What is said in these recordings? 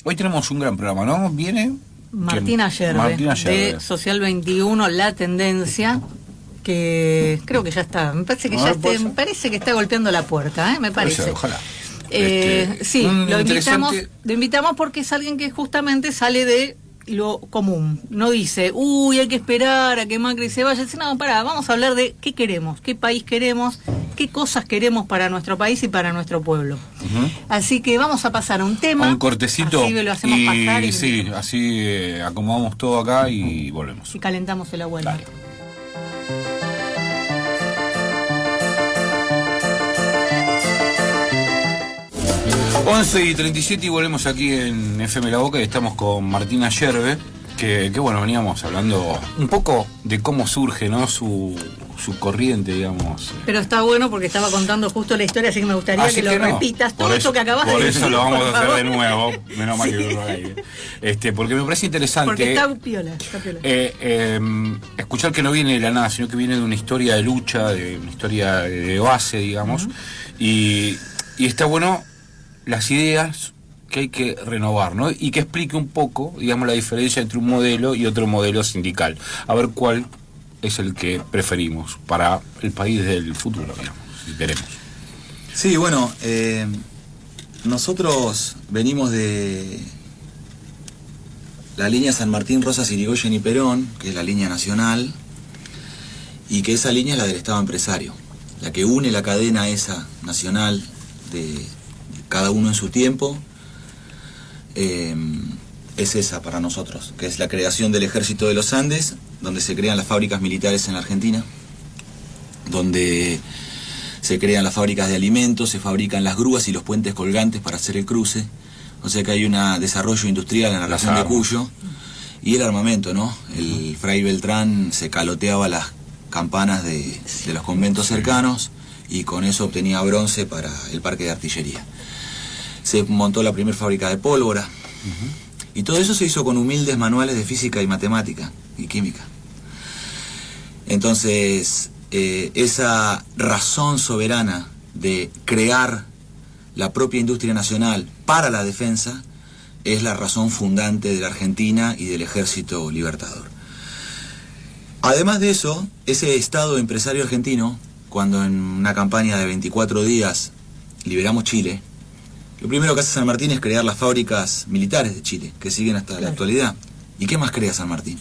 Hoy tenemos un gran programa, ¿no? Viene Martina Yerbe, de Social 21, La Tendencia, que creo que ya está. Me parece que me parece que está golpeando la puerta, me parece. Ser, ojalá. Sí, lo invitamos porque es alguien que justamente sale de lo común. No dice, hay que esperar a que Macri se vaya. Dice, no, pará, vamos a hablar de qué queremos, qué país queremos, qué cosas queremos para nuestro país y para nuestro pueblo. Así que vamos a pasar a un tema. Un cortecito. Así lo hacemos pasar. Y sí, así acomodamos todo acá y volvemos. Y calentamos el agua. Dale. 11:37 y volvemos aquí en FM La Boca y estamos con Martina Yerbe, que bueno, veníamos hablando un poco de cómo surge, ¿no? Su corriente, digamos. Pero está bueno porque estaba contando justo la historia, así que me gustaría que lo repitas, todo esto que acabas de decir. Por eso lo vamos a hacer de nuevo, menos mal que lo hagáis. Porque me parece interesante. Porque está piola. Escuchar que no viene de la nada, sino que viene de una historia de lucha, de una historia de base, digamos. Y está bueno las ideas que hay que renovar, ¿no? Y que explique un poco, digamos, la diferencia entre un modelo y otro modelo sindical. A ver cuál es el que preferimos para el país del futuro, digamos, si queremos. Sí, bueno, nosotros venimos de la línea San Martín, Rosas, Irigoyen y Perón, que es la línea nacional, y que esa línea es la del Estado empresario, la que une la cadena esa nacional de cada uno en su tiempo, es esa para nosotros, que es la creación del Ejército de los Andes, donde se crean las fábricas militares en la Argentina, donde se crean las fábricas de alimentos, se fabrican las grúas y los puentes colgantes para hacer el cruce, o sea que hay un desarrollo industrial en la región de Cuyo, y el armamento, ¿no? El Fray Beltrán se caloteaba las campanas de los conventos cercanos y con eso obtenía bronce para el parque de artillería. Se montó la primera fábrica de pólvora, y todo eso se hizo con humildes manuales de física y matemática y química. Entonces, esa razón soberana de crear la propia industria nacional para la defensa es la razón fundante de la Argentina y del Ejército Libertador. Además de eso, ese Estado empresario argentino, cuando en una campaña de 24 días liberamos Chile, lo primero que hace San Martín es crear las fábricas militares de Chile, que siguen hasta la actualidad. ¿Y qué más crea San Martín?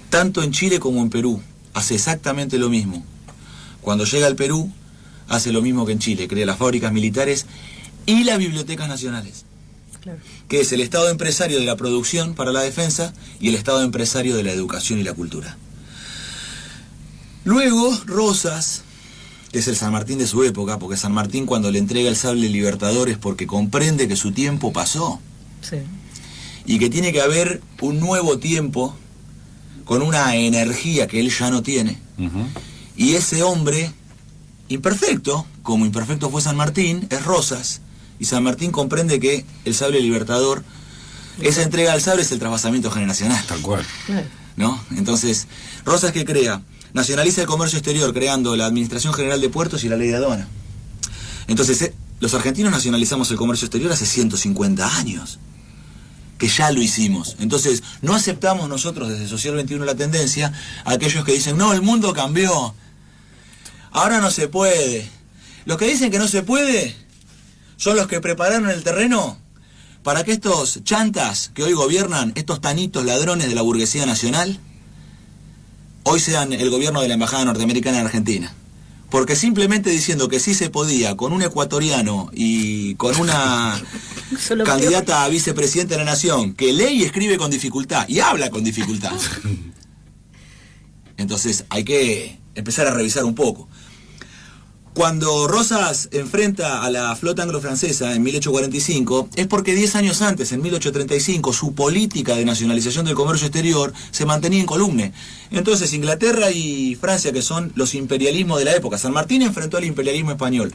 Tanto en Chile como en Perú, hace exactamente lo mismo. Cuando llega al Perú, hace lo mismo que en Chile, crea las fábricas militares y las bibliotecas nacionales, que es el Estado empresario de la producción para la defensa y el Estado empresario de la educación y la cultura. Luego, Rosas, que es el San Martín de su época, porque San Martín cuando le entrega el sable libertador es porque comprende que su tiempo pasó. Sí. Y que tiene que haber un nuevo tiempo con una energía que él ya no tiene. Y ese hombre imperfecto, como imperfecto fue San Martín, es Rosas. Y San Martín comprende que el sable libertador, esa entrega del sable es el trasvasamiento generacional. Tal cual. ¿No? Entonces, Rosas, ¿qué crea? Nacionaliza el comercio exterior creando la Administración General de Puertos y la Ley de Aduana. Entonces, los argentinos nacionalizamos el comercio exterior hace 150 años, que ya lo hicimos. Entonces, no aceptamos nosotros desde Social 21 La Tendencia a aquellos que dicen, no, el mundo cambió, ahora no se puede. Los que dicen que no se puede son los que prepararon el terreno para que estos chantas que hoy gobiernan, estos tanitos ladrones de la burguesía nacional, hoy sean el gobierno de la Embajada Norteamericana en Argentina. Porque simplemente diciendo que sí se podía con un ecuatoriano y con una candidata a vicepresidenta de la Nación que lee y escribe con dificultad y habla con dificultad. Entonces hay que empezar a revisar un poco. Cuando Rosas enfrenta a la flota anglo-francesa en 1845, es porque 10 años antes, en 1835, su política de nacionalización del comercio exterior se mantenía incolume. Entonces Inglaterra y Francia, que son los imperialismos de la época, San Martín enfrentó al imperialismo español,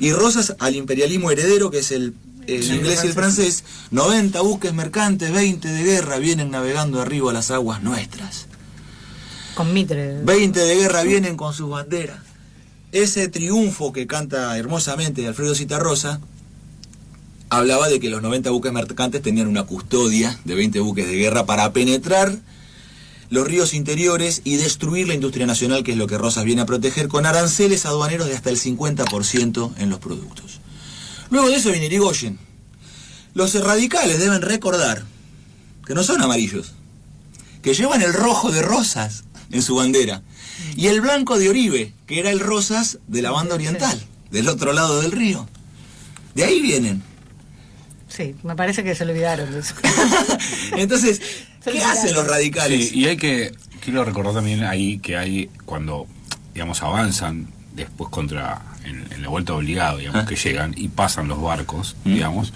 y Rosas al imperialismo heredero, que es el inglés y el francés. 90 buques mercantes, 20 de guerra vienen navegando arriba a las aguas nuestras. Con mitre. 20 de guerra vienen con sus banderas. Ese triunfo que canta hermosamente Alfredo Zitarrosa hablaba de que los 90 buques mercantes tenían una custodia de 20 buques de guerra para penetrar los ríos interiores y destruir la industria nacional, que es lo que Rosas viene a proteger, con aranceles aduaneros de hasta el 50% en los productos. Luego de eso viene Irigoyen. Los radicales deben recordar que no son amarillos, que llevan el rojo de Rosas en su bandera y el blanco de Oribe, que era el Rosas de la banda oriental, del otro lado del río. De ahí vienen. Sí, me parece que se olvidaron de eso. Entonces, ¿qué hacen los radicales? Sí, y quiero recordar también ahí que hay, cuando, digamos, avanzan después en la vuelta obligado, digamos, que llegan y pasan los barcos, digamos,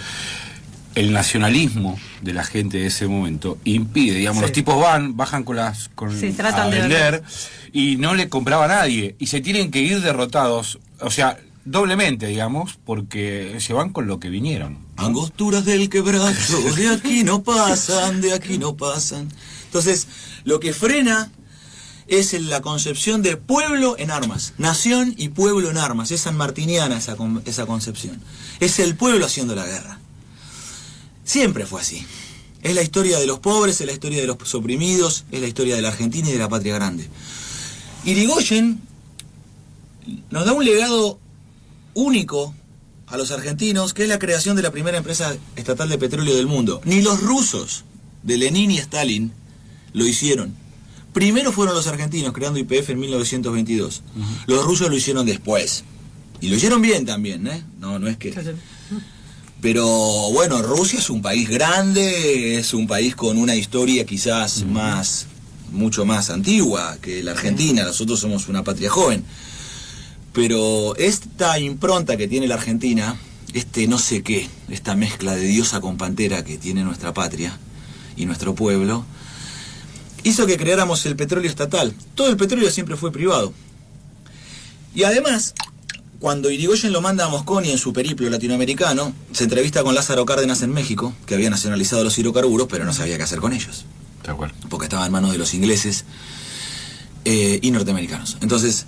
el nacionalismo de la gente de ese momento impide, digamos, los tipos bajan tratan a de vender y no le compraba a nadie y se tienen que ir derrotados, o sea, doblemente, digamos, porque se van con lo que vinieron. Angosturas del quebracho, de aquí no pasan, de aquí no pasan. Entonces, lo que frena es la concepción de pueblo en armas, nación y pueblo en armas. Es sanmartiniana esa concepción. Es el pueblo haciendo la guerra. Siempre fue así. Es la historia de los pobres, es la historia de los oprimidos, es la historia de la Argentina y de la patria grande. Irigoyen nos da un legado único a los argentinos, que es la creación de la primera empresa estatal de petróleo del mundo. Ni los rusos de Lenin y Stalin lo hicieron. Primero fueron los argentinos creando YPF en 1922. Los rusos lo hicieron después. Y lo hicieron bien también, ¿eh? No es que... Pero bueno, Rusia es un país grande, es un país con una historia quizás mucho más antigua que la Argentina. Nosotros somos una patria joven. Pero esta impronta que tiene la Argentina, no sé qué, esta mezcla de diosa con pantera que tiene nuestra patria y nuestro pueblo, hizo que creáramos el petróleo estatal. Todo el petróleo siempre fue privado. Y además, cuando Irigoyen lo manda a Mosconi en su periplo latinoamericano, se entrevista con Lázaro Cárdenas en México, que había nacionalizado los hidrocarburos, pero no sabía qué hacer con ellos. De acuerdo. Porque estaba en manos de los ingleses y norteamericanos. Entonces,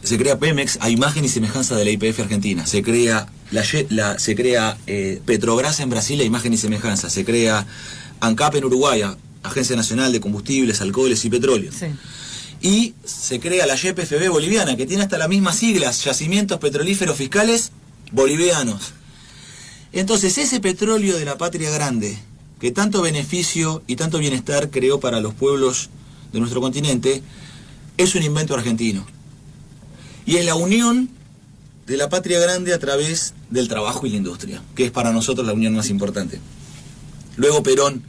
se crea Pemex a imagen y semejanza de la YPF argentina. Se crea Petrobras en Brasil a imagen y semejanza. Se crea ANCAP en Uruguay, Agencia Nacional de Combustibles, Alcoholes y Petróleo. Sí. Y se crea la YPFB boliviana, que tiene hasta las mismas siglas, Yacimientos Petrolíferos Fiscales Bolivianos. Entonces, ese petróleo de la patria grande, que tanto beneficio y tanto bienestar creó para los pueblos de nuestro continente, es un invento argentino. Y es la unión de la patria grande a través del trabajo y la industria, que es para nosotros la unión más importante. Luego Perón,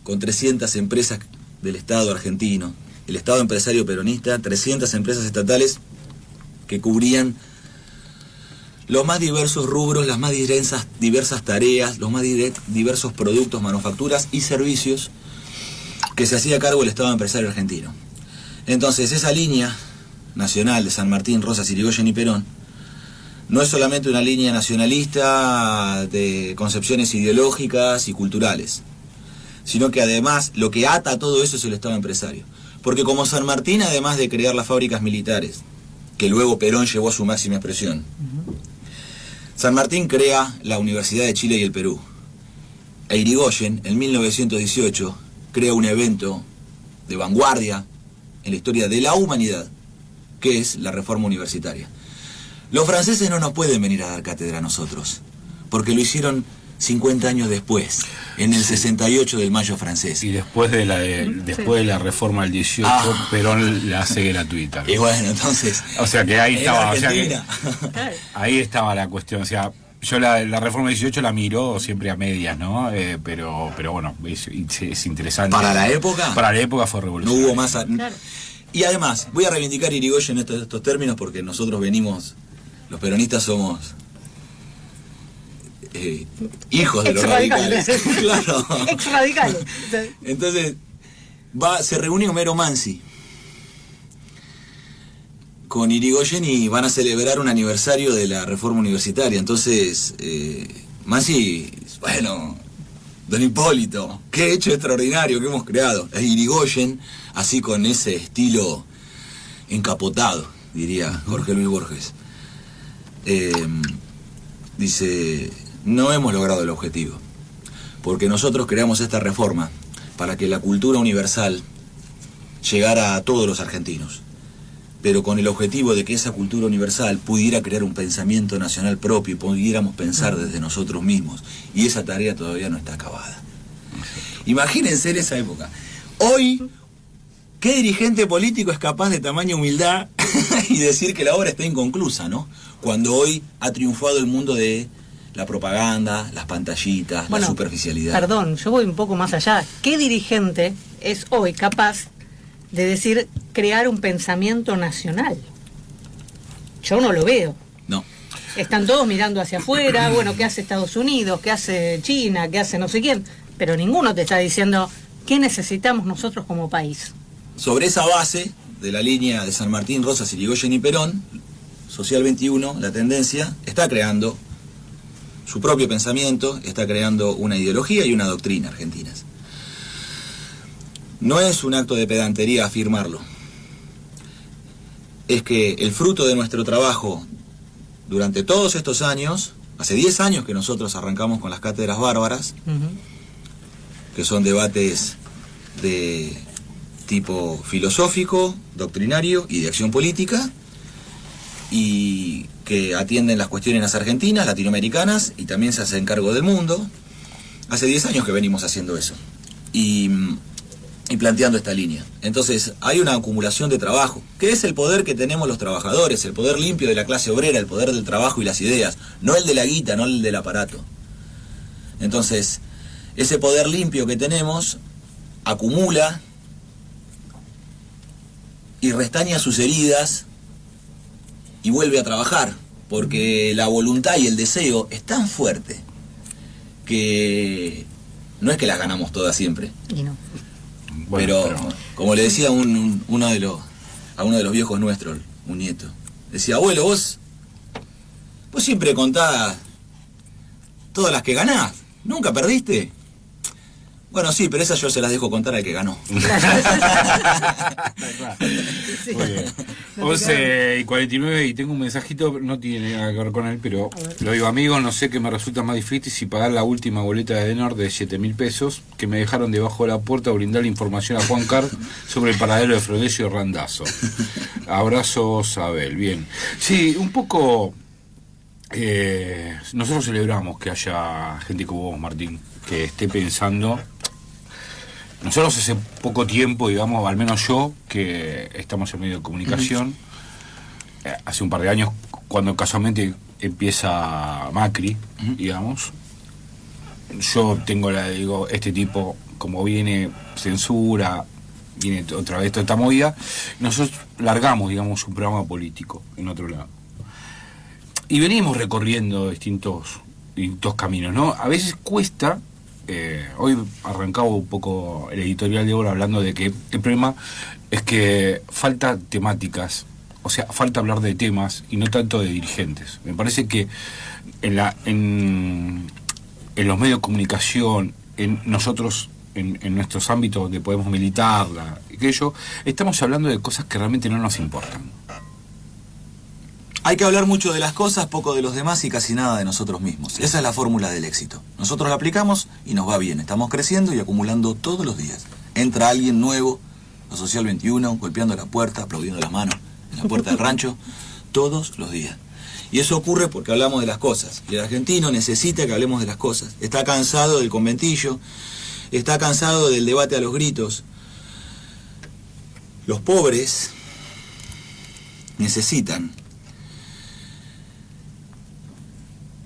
con 300 empresas del Estado argentino, el Estado empresario peronista, 300 empresas estatales que cubrían los más diversos rubros, las más diversas tareas, los más diversos productos, manufacturas y servicios que se hacía cargo el Estado empresario argentino. Entonces, esa línea nacional de San Martín, Rosas, Irigoyen y Perón no es solamente una línea nacionalista de concepciones ideológicas y culturales, sino que además lo que ata a todo eso es el Estado empresario. Porque como San Martín, además de crear las fábricas militares, que luego Perón llevó a su máxima expresión, San Martín crea la Universidad de Chile y el Perú. E Irigoyen, en 1918, crea un evento de vanguardia en la historia de la humanidad, que es la reforma universitaria. Los franceses no nos pueden venir a dar cátedra a nosotros, porque lo hicieron 50 años después, en el 68 del Mayo francés. Y después de la reforma del 18, Perón la hace gratuita. Y bueno, entonces... O sea que ahí estaba, ahí estaba la cuestión. O sea, yo la reforma del 18 la miro siempre a medias, ¿no? Pero bueno, es interesante. ¿Para la época? Para la época fue revolucionario. No hubo más... Y además, voy a reivindicar a Irigoyen en estos términos porque nosotros venimos, los peronistas somos hijos de los radicales. Claro. Ex-radicales. Entonces, se reúne Homero Mansi con Irigoyen y van a celebrar un aniversario de la reforma universitaria. Entonces, Mansi, bueno, don Hipólito, qué hecho extraordinario que hemos creado. Es Irigoyen, así con ese estilo encapotado, diría Jorge Luis Borges. Dice, no hemos logrado el objetivo, porque nosotros creamos esta reforma para que la cultura universal llegara a todos los argentinos, pero con el objetivo de que esa cultura universal pudiera crear un pensamiento nacional propio y pudiéramos pensar desde nosotros mismos, y esa tarea todavía no está acabada. Imagínense en esa época. Hoy, ¿qué dirigente político es capaz de tamaña humildad y decir que la obra está inconclusa, ¿no? Cuando hoy ha triunfado el mundo de la propaganda, las pantallitas, la superficialidad. Perdón, yo voy un poco más allá. ¿Qué dirigente es hoy capaz de decir crear un pensamiento nacional? Yo no lo veo. No. Están todos mirando hacia afuera, bueno, ¿qué hace Estados Unidos? ¿Qué hace China? ¿Qué hace no sé quién? Pero ninguno te está diciendo qué necesitamos nosotros como país. Sobre esa base de la línea de San Martín, Rosas, Irigoyen y Perón, Social 21, la tendencia, está creando su propio pensamiento, está creando una ideología y una doctrina argentinas. No es un acto de pedantería afirmarlo. Es que el fruto de nuestro trabajo durante todos estos años, hace 10 años que nosotros arrancamos con las cátedras bárbaras, que son debates de tipo filosófico, doctrinario y de acción política, y que atienden las cuestiones argentinas, latinoamericanas, y también se hacen cargo del mundo. Hace 10 años que venimos haciendo eso y planteando esta línea. Entonces hay una acumulación de trabajo, que es el poder que tenemos los trabajadores, el poder limpio de la clase obrera, el poder del trabajo y las ideas, no el de la guita, no el del aparato. Entonces, ese poder limpio que tenemos acumula y restaña sus heridas y vuelve a trabajar, porque la voluntad y el deseo es tan fuerte que no es que las ganamos todas siempre. Y no. Bueno, pero como le decía a uno de los viejos nuestros, un nieto, decía, abuelo, vos siempre contás todas las que ganás, ¿nunca perdiste? Bueno, sí, pero esas yo se las dejo contar al que ganó. Sí. Muy bien. 11:49 y tengo un mensajito, no tiene nada que ver con él, pero lo digo, amigo, no sé qué me resulta más difícil si pagar la última boleta de Edenor de 7.000 pesos que me dejaron debajo de la puerta o brindar la información a Juan Carr sobre el paradero de Fronesio Randazzo. Abrazos, Abel. Bien. Sí, un poco... nosotros celebramos que haya gente como vos, Martín, que esté pensando. Nosotros hace poco tiempo, digamos, al menos yo, que estamos en medio de comunicación, hace un par de años, cuando casualmente empieza Macri, digamos, yo tengo digo, este tipo, como viene censura, viene otra vez toda esta movida, nosotros largamos, digamos, un programa político en otro lado. Y venimos recorriendo distintos caminos, ¿no? A veces cuesta, hoy arrancaba un poco el editorial de ahora hablando de que el problema es que falta temáticas, o sea, falta hablar de temas y no tanto de dirigentes. Me parece que en los medios de comunicación, en nosotros, en nuestros ámbitos donde podemos militar, aquello, estamos hablando de cosas que realmente no nos importan. Hay que hablar mucho de las cosas, poco de los demás y casi nada de nosotros mismos. Esa es la fórmula del éxito. Nosotros la aplicamos y nos va bien. Estamos creciendo y acumulando todos los días. Entra alguien nuevo, la Social 21, golpeando la puerta, aplaudiendo las manos en la puerta del rancho, todos los días. Y eso ocurre porque hablamos de las cosas. Y el argentino necesita que hablemos de las cosas. Está cansado del conventillo, está cansado del debate a los gritos. Los pobres necesitan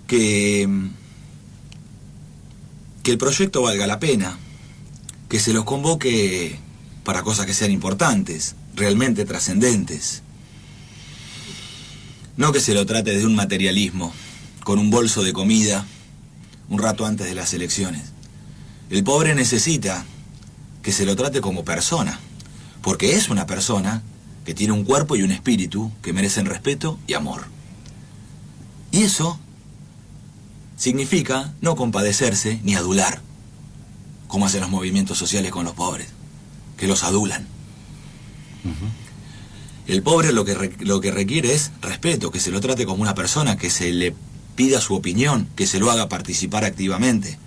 que el proyecto valga la pena, que se los convoque para cosas que sean importantes, realmente trascendentes. No que se lo trate desde un materialismo, con un bolso de comida, un rato antes de las elecciones. El pobre necesita que se lo trate como persona, porque es una persona que tiene un cuerpo y un espíritu que merecen respeto y amor. Y eso significa no compadecerse ni adular, como hacen los movimientos sociales con los pobres, que los adulan. El pobre lo que requiere es respeto, que se lo trate como una persona, que se le pida su opinión, que se lo haga participar activamente.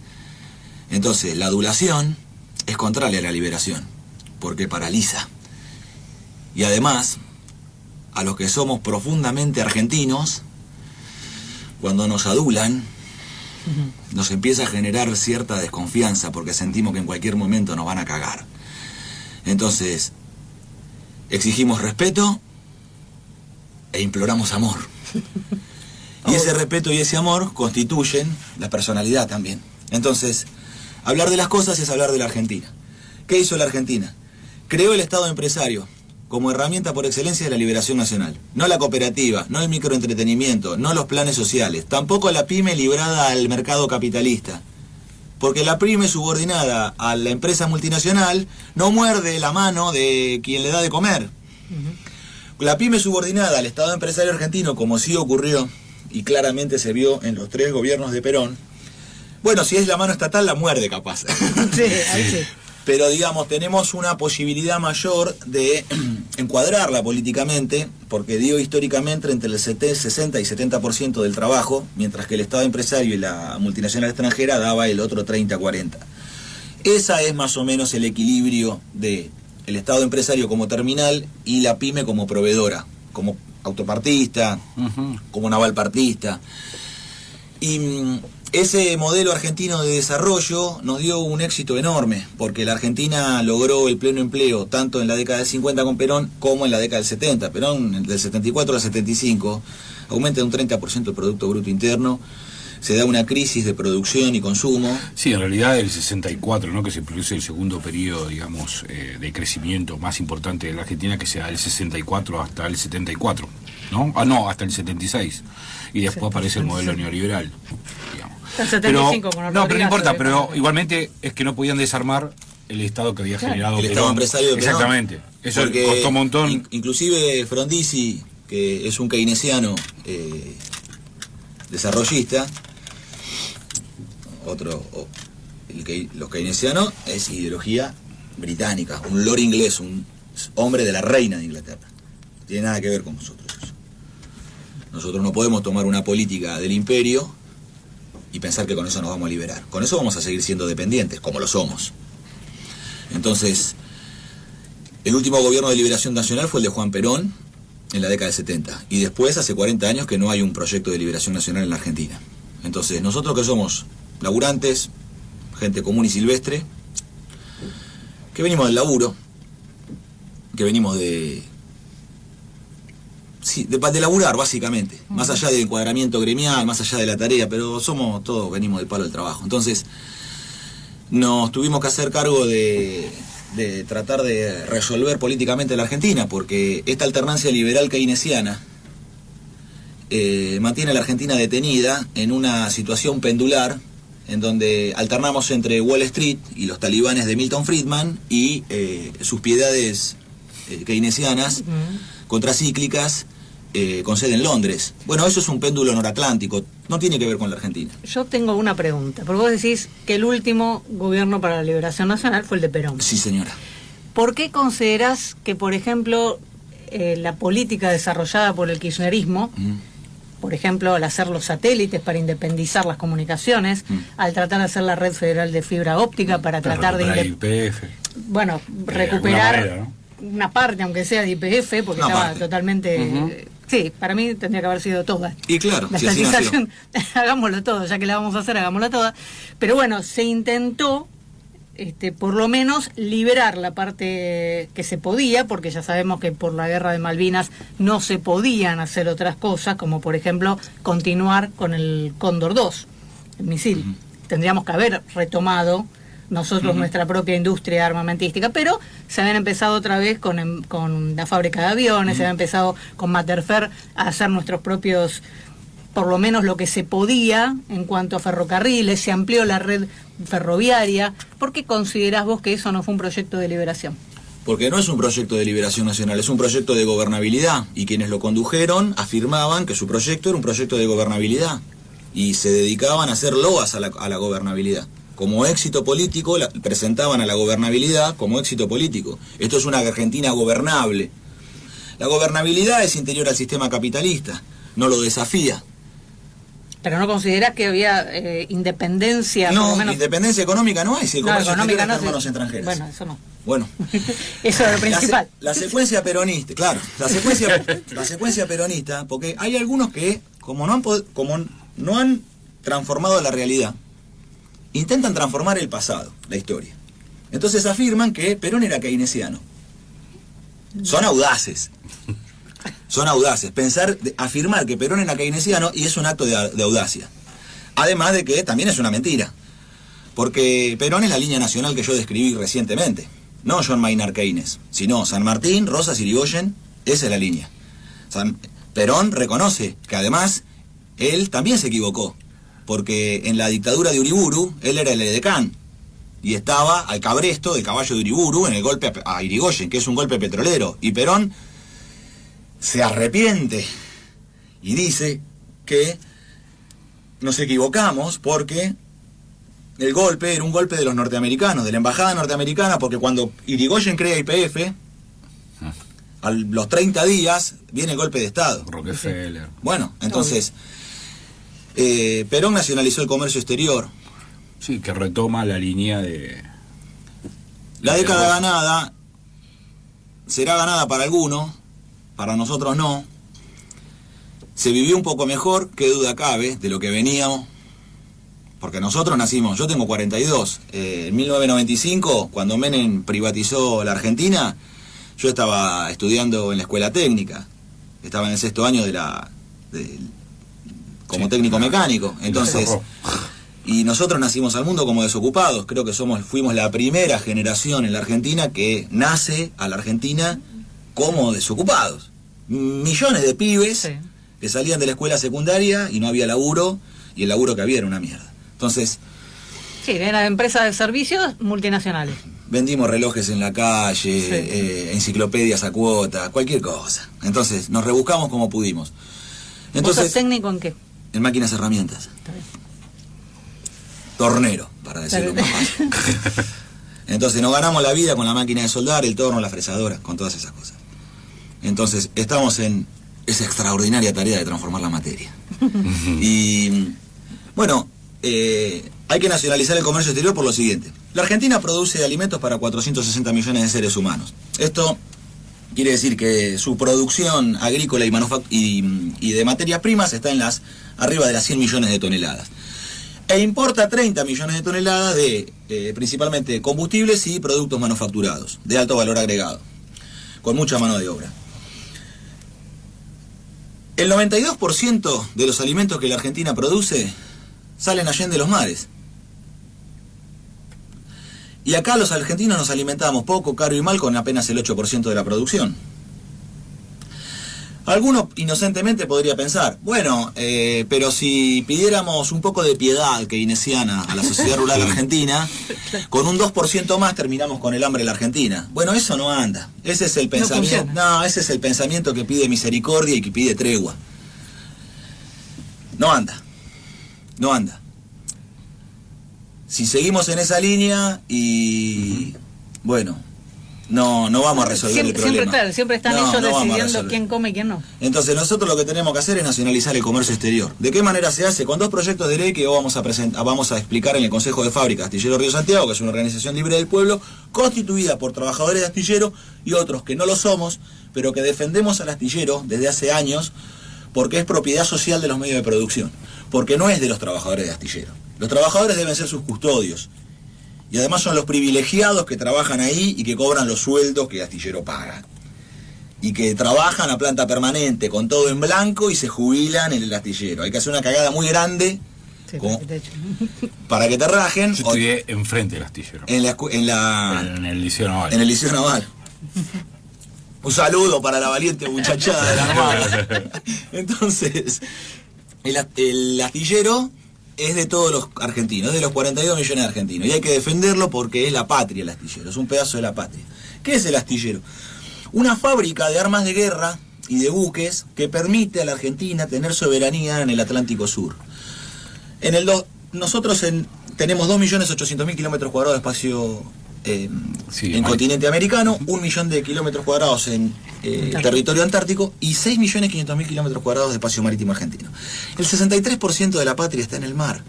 Entonces, la adulación es contraria a la liberación, porque paraliza. Y además, a los que somos profundamente argentinos, cuando nos adulan, nos empieza a generar cierta desconfianza, porque sentimos que en cualquier momento nos van a cagar. Entonces, exigimos respeto e imploramos amor. Y ese respeto y ese amor constituyen la personalidad también. Entonces, hablar de las cosas es hablar de la Argentina. ¿Qué hizo la Argentina? Creó el Estado empresario como herramienta por excelencia de la liberación nacional. No la cooperativa, no el microentretenimiento, no los planes sociales, tampoco la pyme librada al mercado capitalista. Porque la pyme subordinada a la empresa multinacional no muerde la mano de quien le da de comer. La pyme subordinada al Estado empresario argentino, como sí ocurrió, y claramente se vio en los 3 gobiernos de Perón, bueno, si es la mano estatal, la muerde capaz. Sí. Pero digamos, tenemos una posibilidad mayor de encuadrarla políticamente, porque dio históricamente entre el 60 y 70% del trabajo, mientras que el Estado empresario y la multinacional extranjera daba el otro 30-40. Esa es más o menos el equilibrio de el Estado empresario como terminal y la pyme como proveedora, como autopartista, como navalpartista. Y ese modelo argentino de desarrollo nos dio un éxito enorme, porque la Argentina logró el pleno empleo tanto en la década del 50 con Perón como en la década del 70. Perón, del 74 al 75, aumenta un 30% el Producto Bruto Interno, se da una crisis de producción y consumo. Sí, en realidad el 64, ¿no?, que se produce el segundo periodo, digamos, de crecimiento más importante de la Argentina, que se da del 64 hasta el 74, ¿no? No, hasta el 76. Y después aparece el modelo neoliberal, digamos. El 75, pero, pero no importa, pero igualmente es que no podían desarmar el Estado que había generado el Estado empresario de Perón. Exactamente, eso costó un montón. Inclusive Frondizi, que es un keynesiano desarrollista, los keynesianos es ideología británica, un lord inglés, un hombre de la reina de Inglaterra. No tiene nada que ver con nosotros. Nosotros no podemos tomar una política del imperio y pensar que con eso nos vamos a liberar. Con eso vamos a seguir siendo dependientes, como lo somos. Entonces, el último gobierno de liberación nacional fue el de Juan Perón, en la década del 70. Y después, hace 40 años que no hay un proyecto de liberación nacional en la Argentina. Entonces, nosotros que somos laburantes, gente común y silvestre, que venimos del laburo, que venimos de laburar, básicamente, más allá del encuadramiento gremial, más allá de la tarea, pero todos venimos del palo del trabajo. Entonces, nos tuvimos que hacer cargo de tratar de resolver políticamente la Argentina, porque esta alternancia liberal keynesiana mantiene a la Argentina detenida en una situación pendular, en donde alternamos entre Wall Street y los talibanes de Milton Friedman y sus piedades keynesianas, contracíclicas, con sede en Londres. Bueno, eso es un péndulo noratlántico, no tiene que ver con la Argentina. Yo tengo una pregunta, porque vos decís que el último gobierno para la liberación nacional fue el de Perón. Sí, señora. ¿Por qué considerás que, por ejemplo, la política desarrollada por el kirchnerismo, por ejemplo, al hacer los satélites para independizar las comunicaciones, al tratar de hacer la red federal de fibra óptica para tratar de IPF, bueno, recuperar manera, ¿no?, una parte, aunque sea de IPF, porque estaba totalmente... Sí, para mí tendría que haber sido toda. Y claro, la estatización, hagámoslo todo, ya que la vamos a hacer, hagámosla toda. Pero bueno, se intentó, por lo menos, liberar la parte que se podía, porque ya sabemos que por la guerra de Malvinas no se podían hacer otras cosas, como por ejemplo continuar con el Cóndor 2, el misil. Tendríamos que haber retomado nosotros nuestra propia industria armamentística, pero se habían empezado otra vez con la fábrica de aviones, se había empezado con Materfer a hacer nuestros propios, por lo menos lo que se podía en cuanto a ferrocarriles, se amplió la red ferroviaria. ¿Por qué considerás vos que eso no fue un proyecto de liberación? Porque no es un proyecto de liberación nacional, es un proyecto de gobernabilidad, y quienes lo condujeron afirmaban que su proyecto era un proyecto de gobernabilidad y se dedicaban a hacer loas a la gobernabilidad. Como éxito político, presentaban a la gobernabilidad como éxito político. Esto es una Argentina gobernable. La gobernabilidad es interior al sistema capitalista, no lo desafía. Pero no consideras que había independencia. No, por lo menos... independencia económica no hay, si el comercio exterior está en manos extranjeras. Bueno, eso no. Bueno. Eso es lo principal. La secuencia peronista, claro, la secuencia peronista, porque hay algunos que, como no han transformado la realidad, intentan transformar el pasado, la historia. Entonces afirman que Perón era keynesiano. Son audaces. Afirmar que Perón era keynesiano y es un acto de audacia. Además de que también es una mentira. Porque Perón es la línea nacional que yo describí recientemente. No John Maynard Keynes, sino San Martín, Rosas, Irigoyen, esa es la línea. Perón reconoce que además él también se equivocó. Porque en la dictadura de Uriburu, él era el edecán. Y estaba al cabresto del caballo de Uriburu en el golpe a Irigoyen, que es un golpe petrolero. Y Perón se arrepiente y dice que nos equivocamos porque el golpe era un golpe de los norteamericanos, de la embajada norteamericana, porque cuando Irigoyen crea YPF, a los 30 días viene el golpe de Estado. Rockefeller. Bueno, entonces, Perón nacionalizó el comercio exterior. Sí, que retoma la línea de... La década ganada será ganada para algunos, para nosotros no. Se vivió un poco mejor, qué duda cabe, de lo que veníamos. Porque nosotros nacimos, yo tengo 42. En 1995, cuando Menem privatizó la Argentina, yo estaba estudiando en la escuela técnica. Estaba en el 6º año como técnico mecánico. Entonces, y nosotros nacimos al mundo como desocupados. Creo que fuimos la primera generación en la Argentina que nace a la Argentina como desocupados. Millones de pibes que salían de la escuela secundaria y no había laburo, y el laburo que había era una mierda. Entonces... Sí, eran empresas de servicios multinacionales. Vendimos relojes en la calle, enciclopedias a cuota, cualquier cosa. Entonces, nos rebuscamos como pudimos. Entonces, ¿Vos sos técnico en qué? En máquinas y herramientas. Está bien. Tornero, para decirlo más fácil. Entonces, nos ganamos la vida con la máquina de soldar, el torno, la fresadora, con todas esas cosas. Entonces, estamos en esa extraordinaria tarea de transformar la materia. Y, bueno, hay que nacionalizar el comercio exterior por lo siguiente. La Argentina produce alimentos para 460 millones de seres humanos. Esto quiere decir que su producción agrícola y de materias primas está arriba de las 100 millones de toneladas. E importa 30 millones de toneladas de principalmente combustibles y productos manufacturados, de alto valor agregado, con mucha mano de obra. El 92% de los alimentos que la Argentina produce salen allende los mares. Y acá los argentinos nos alimentamos poco, caro y mal con apenas el 8% de la producción. Alguno inocentemente podría pensar, bueno, pero si pidiéramos un poco de piedad keynesiana a la sociedad rural argentina, con un 2% más terminamos con el hambre en la Argentina. Bueno, eso no anda. Ese es el pensamiento. Ese es el pensamiento que pide misericordia y que pide tregua. No anda. No anda. Si seguimos en esa línea y bueno, no vamos a resolver el problema. Siempre están ellos decidiendo quién come y quién no. Entonces nosotros lo que tenemos que hacer es nacionalizar el comercio exterior. ¿De qué manera se hace? Con 2 proyectos de ley que vamos a explicar en el Consejo de Fábricas Astillero Río Santiago, que es una organización libre del pueblo, constituida por trabajadores de astillero y otros que no lo somos, pero que defendemos al astillero desde hace años porque es propiedad social de los medios de producción, porque no es de los trabajadores de astillero. Los trabajadores deben ser sus custodios. Y además son los privilegiados que trabajan ahí y que cobran los sueldos que el astillero paga. Y que trabajan a planta permanente, con todo en blanco, y se jubilan en el astillero. Hay que hacer una cagada muy grande para que te rajen. Yo estudié enfrente del astillero. En el Liceo Naval. En el Liceo Naval. Un saludo para la valiente muchachada de la Armada. Entonces, el astillero es de todos los argentinos, es de los 42 millones de argentinos, y hay que defenderlo porque es la patria el astillero, es un pedazo de la patria. ¿Qué es el astillero? Una fábrica de armas de guerra y de buques que permite a la Argentina tener soberanía en el Atlántico Sur. Nosotros tenemos 2.800.000 kilómetros cuadrados de espacio en continente americano, 1 millón de kilómetros cuadrados en territorio antártico y 6.500.000 kilómetros cuadrados de espacio marítimo argentino. El 63% de la patria está en el mar.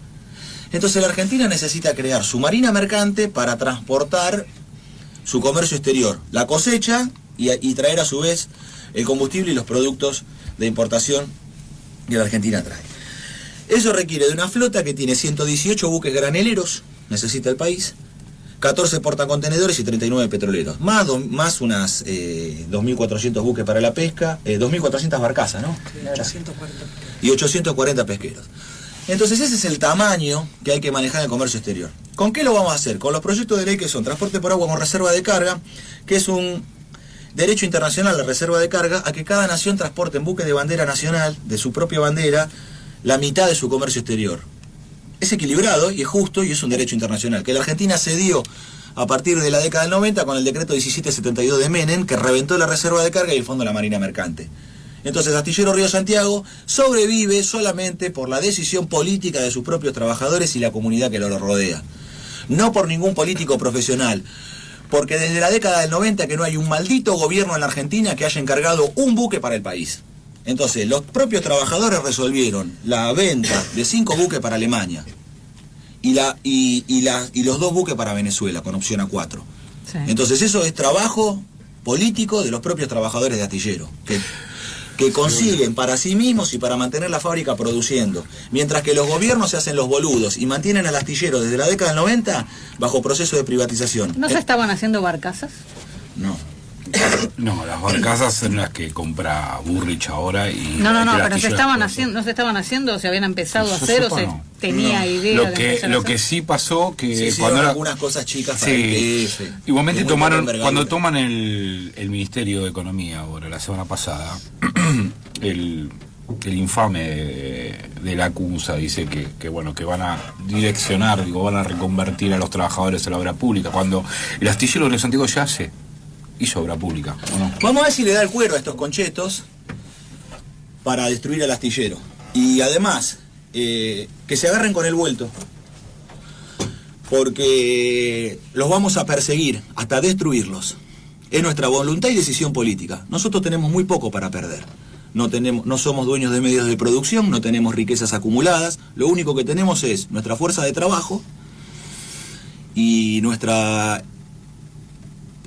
Entonces la Argentina necesita crear su marina mercante para transportar su comercio exterior, la cosecha y traer a su vez el combustible y los productos de importación que la Argentina trae. Eso requiere de una flota que tiene 118 buques graneleros, necesita el país, 14 portacontenedores y 39 petroleros, más unas 2.400 buques para la pesca, 2.400 barcazas, ¿no? Sí, 840. Y 840 pesqueros. Entonces ese es el tamaño que hay que manejar en el comercio exterior. ¿Con qué lo vamos a hacer? Con los proyectos de ley que son transporte por agua con reserva de carga, que es un derecho internacional, la reserva de carga, a que cada nación transporte en buques de bandera nacional, de su propia bandera, la mitad de su comercio exterior. Es equilibrado y es justo y es un derecho internacional, que la Argentina cedió a partir de la década del 90 con el decreto 1772 de Menem, que reventó la reserva de carga y el Fondo de la Marina Mercante. Entonces Astillero Río Santiago sobrevive solamente por la decisión política de sus propios trabajadores y la comunidad que lo rodea. No por ningún político profesional. Porque desde la década del 90 que no hay un maldito gobierno en la Argentina que haya encargado un buque para el país. Entonces los propios trabajadores resolvieron la venta de 5 buques para Alemania y los 2 buques para Venezuela con opción a 4. Sí. Entonces eso es trabajo político de los propios trabajadores de Astillero, que consiguen para sí mismos y para mantener la fábrica produciendo, mientras que los gobiernos se hacen los boludos y mantienen al astillero desde la década del 90 bajo proceso de privatización. ¿No se estaban haciendo barcazas? No. No, las barcazas son las que compra Burrich ahora y... No, pero se estaban haciendo, se habían empezado a hacer o se tenía idea lo que sí pasó que sí, cuando algunas cosas chicas para el PF. Igualmente cuando toman el Ministerio de Economía ahora, la semana pasada, el infame de la CUNSA dice que van a direccionar, van a reconvertir a los trabajadores a la obra pública, cuando el Astillero de Santiago ya hizo obra pública, ¿o no? Vamos a ver si le da el cuero a estos conchetos para destruir al astillero. Y además, que se agarren con el vuelto, porque los vamos a perseguir hasta destruirlos. Es nuestra voluntad y decisión política. Nosotros tenemos muy poco para perder. No somos dueños de medios de producción, no tenemos riquezas acumuladas. Lo único que tenemos es nuestra fuerza de trabajo y nuestra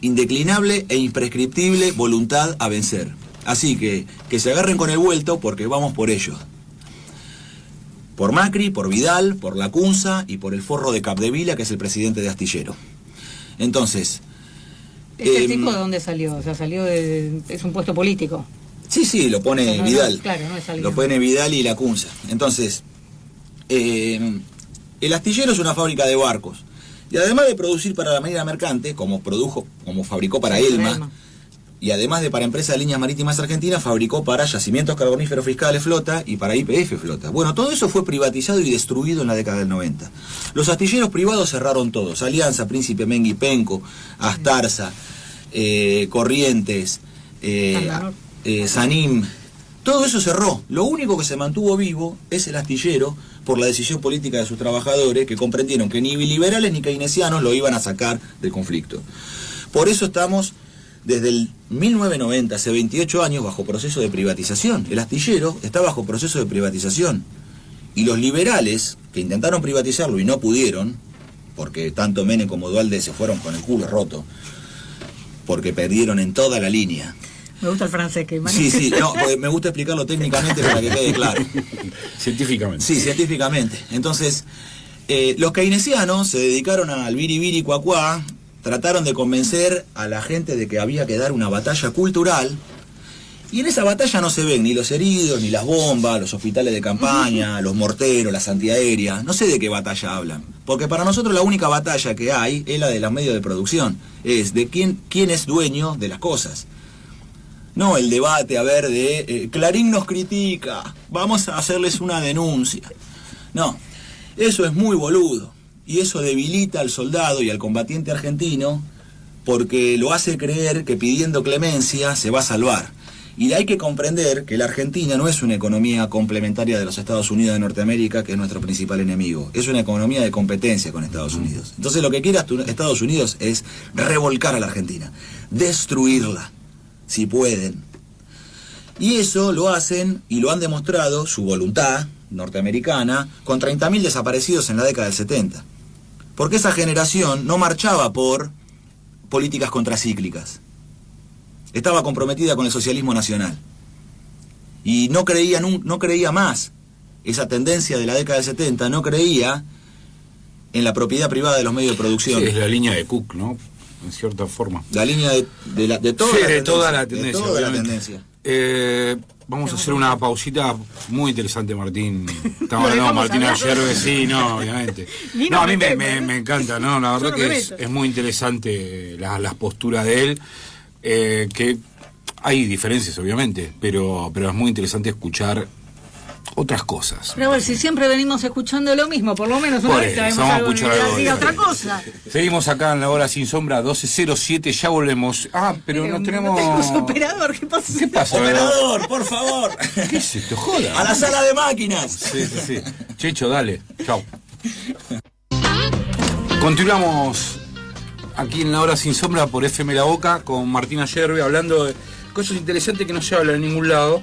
indeclinable e imprescriptible voluntad a vencer. Así que se agarren con el vuelto porque vamos por ellos. Por Macri, por Vidal, por la CUNSA y por el forro de Capdevila, que es el presidente de Astillero. Entonces... ¿Este tipo de dónde salió? O sea, es un puesto político. Sí, lo pone Vidal. Claro, no es alguien. Lo pone Vidal y la CUNSA. Entonces, el astillero es una fábrica de barcos. Y además de producir para la marina mercante, como fabricó para Elma, y además de para Empresa de Líneas Marítimas Argentinas, fabricó para Yacimientos Carboníferos Fiscales Flota y para YPF Flota. Bueno, todo eso fue privatizado y destruido en la década del 90. Los astilleros privados cerraron todos. Alianza, Príncipe Mengui Penco, Astarza, Corrientes, Sanim, todo eso cerró. Lo único que se mantuvo vivo es el astillero por la decisión política de sus trabajadores, que comprendieron que ni liberales ni keynesianos lo iban a sacar del conflicto. Por eso estamos desde el 1990, hace 28 años, bajo proceso de privatización. El astillero está bajo proceso de privatización. Y los liberales, que intentaron privatizarlo y no pudieron, porque tanto Menem como Duhalde se fueron con el culo roto, porque perdieron en toda la línea. Me gusta el francés que Sí, no, me gusta explicarlo técnicamente para que quede claro. Científicamente. Sí, científicamente. Entonces, los keynesianos se dedicaron al biribiri cuacuá, trataron de convencer a la gente de que había que dar una batalla cultural, y en esa batalla no se ven ni los heridos, ni las bombas, los hospitales de campaña, los morteros, las antiaéreas, no sé de qué batalla hablan, porque para nosotros la única batalla que hay es la de los medios de producción, es de quién es dueño de las cosas. No el debate, Clarín nos critica, vamos a hacerles una denuncia. No, eso es muy boludo. Y eso debilita al soldado y al combatiente argentino porque lo hace creer que pidiendo clemencia se va a salvar. Y hay que comprender que la Argentina no es una economía complementaria de los Estados Unidos de Norteamérica, que es nuestro principal enemigo. Es una economía de competencia con Estados Unidos. Entonces lo que quiere Estados Unidos es revolcar a la Argentina, destruirla, si pueden. Y eso lo hacen, y lo han demostrado, su voluntad norteamericana, con 30.000 desaparecidos en la década del 70. Porque esa generación no marchaba por políticas contracíclicas. Estaba comprometida con el socialismo nacional. Y no creía más esa tendencia de la década del 70, no creía en la propiedad privada de los medios de producción. Sí, es la línea de Cook, ¿no? En cierta forma. La línea de toda la tendencia. Vamos a hacer una pausita muy interesante, Martín. Estamos hablando de Martín Ayerbe, sí, no, obviamente. No, a mí me encanta, ¿no? La verdad que es muy interesante las posturas de él. Que hay diferencias obviamente, pero es muy interesante escuchar otras cosas. Pero a ver, si siempre venimos escuchando lo mismo, por lo menos una vez traemos algo de otra cosa. Seguimos acá en la hora sin sombra, 12:07, ya volvemos. Pero no tenemos... operador, ¿qué pasa? ¿Qué pasa? Operador, por favor. ¿Qué es esto? Joda. A la sala de máquinas. Sí. Checho, dale. Chau. Continuamos aquí en la hora sin sombra por FM La Boca con Martín Ayerbe, hablando de cosas interesantes que no se hablan en ningún lado,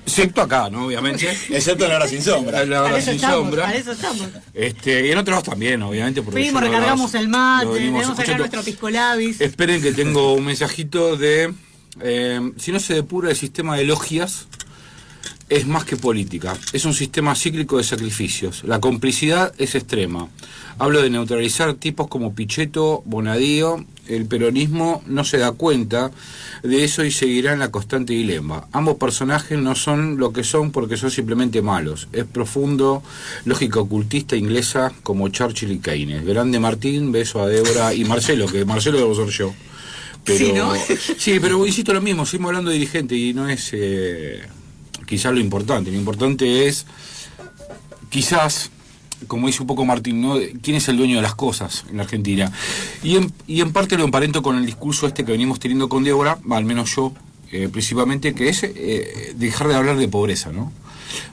excepto acá, ¿no? Obviamente. Excepto en la hora sin sombra. En la hora sin sombra. Para eso estamos. Y en otros también, obviamente. Fuimos, recargamos el mate, tenemos acá nuestro pisco labis. Esperen que tengo un mensajito de... si no se depura el sistema de logias, es más que política. Es un sistema cíclico de sacrificios. La complicidad es extrema. Hablo de neutralizar tipos como Pichetto, Bonadío. El peronismo no se da cuenta de eso y seguirá en la constante dilema. Ambos personajes no son lo que son porque son simplemente malos. Es profundo, lógica ocultista inglesa como Churchill y Keynes. Grande Martín, beso a Débora y Marcelo, que Marcelo debo ser yo. Pero, sí, ¿no? Sí, pero insisto lo mismo, seguimos hablando de dirigente y no es quizás lo importante es quizás, como dice un poco Martín, ¿no? ¿Quién es el dueño de las cosas en la Argentina? Y en parte lo emparento con el discurso que venimos teniendo con Débora, al menos yo, principalmente, que es dejar de hablar de pobreza, ¿no?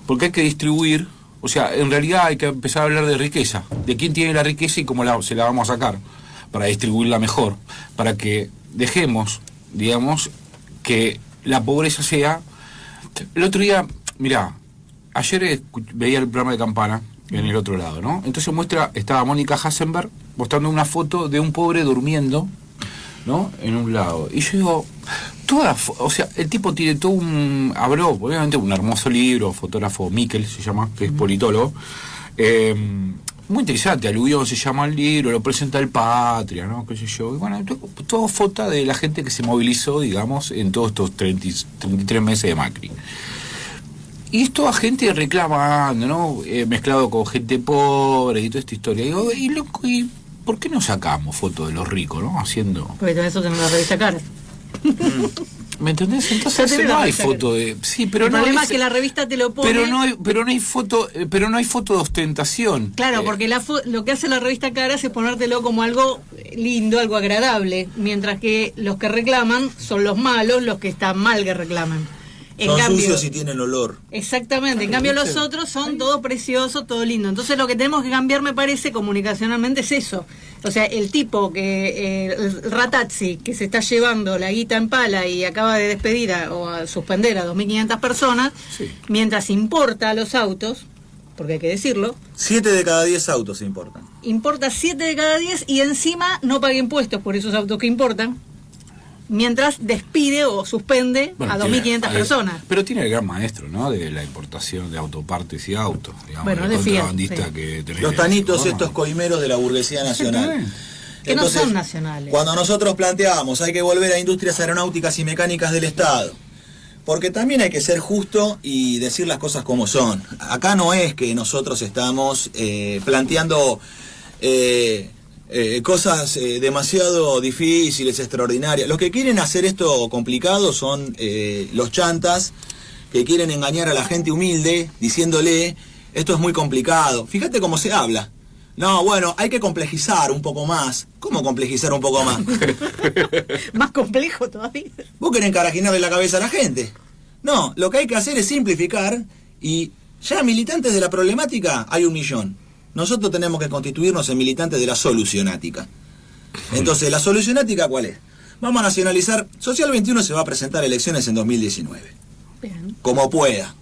Porque hay que distribuir, o sea, en realidad hay que empezar a hablar de riqueza, de quién tiene la riqueza y cómo se la vamos a sacar, para distribuirla mejor, para que dejemos, digamos, que la pobreza sea... El otro día, mirá, ayer veía el programa de Campana, en el otro lado, ¿no? Entonces estaba Mónica Hasenberg mostrando una foto de un pobre durmiendo, ¿no? En un lado. Y yo digo, o sea, el tipo tiene todo habló, obviamente, un hermoso libro, fotógrafo Miquel se llama, que es politólogo, muy interesante, Aluvión se llama el libro, lo presenta el Patria, ¿no? Qué sé yo. Y bueno, todo foto de la gente que se movilizó, digamos, en todos estos 33 meses de Macri. Y es toda gente reclamando, ¿no? Mezclado con gente pobre y toda esta historia. Y digo, ¿y por qué no sacamos fotos de los ricos, ¿no? Haciendo... Porque también eso tenemos la revista Cara. ¿Me entendés? Entonces no hay foto de... Sí, pero el problema es que la revista te lo pone... Pero no hay foto de ostentación. Claro, porque lo que hace la revista Cara es ponértelo como algo lindo, algo agradable, mientras que los que reclaman son los malos, los que están mal que reclaman. Son sucios y tienen olor. Exactamente, en cambio los otros son todo precioso, todo lindo. Entonces lo que tenemos que cambiar, me parece, comunicacionalmente es eso. O sea, el tipo el Ratazzi, que se está llevando la guita en pala y acaba de despedir o a suspender a 2.500 personas, sí, mientras importa los autos, porque hay que decirlo. 7 de cada 10 autos importan. Importa 7 de cada 10 y encima no paga impuestos por esos autos que importan, mientras despide o suspende a 2.500 personas. Pero tiene el gran maestro, ¿no? De la importación de autopartes y autos. Digamos, bueno, el contrabandista, sí, que tenés. Los tanitos, estos coimeros de la burguesía nacional. Que entonces, no son nacionales. Cuando nosotros planteamos hay que volver a industrias aeronáuticas y mecánicas del Estado, porque también hay que ser justo y decir las cosas como son. Acá no es que nosotros estamos planteando... cosas demasiado difíciles, extraordinarias. Los que quieren hacer esto complicado son los chantas que quieren engañar a la gente humilde diciéndole esto es muy complicado. Fíjate cómo se habla. No, bueno, hay que complejizar un poco más. ¿Cómo complejizar un poco más? Más complejo todavía. Vos querés encarajinarle la cabeza a la gente. No, lo que hay que hacer es simplificar y ya militantes de la problemática hay 1 millón. Nosotros tenemos que constituirnos en militantes de la solucionática. Entonces, ¿la solucionática cuál es? Vamos a nacionalizar. Social 21 se va a presentar a elecciones en 2019. Bien. Como pueda.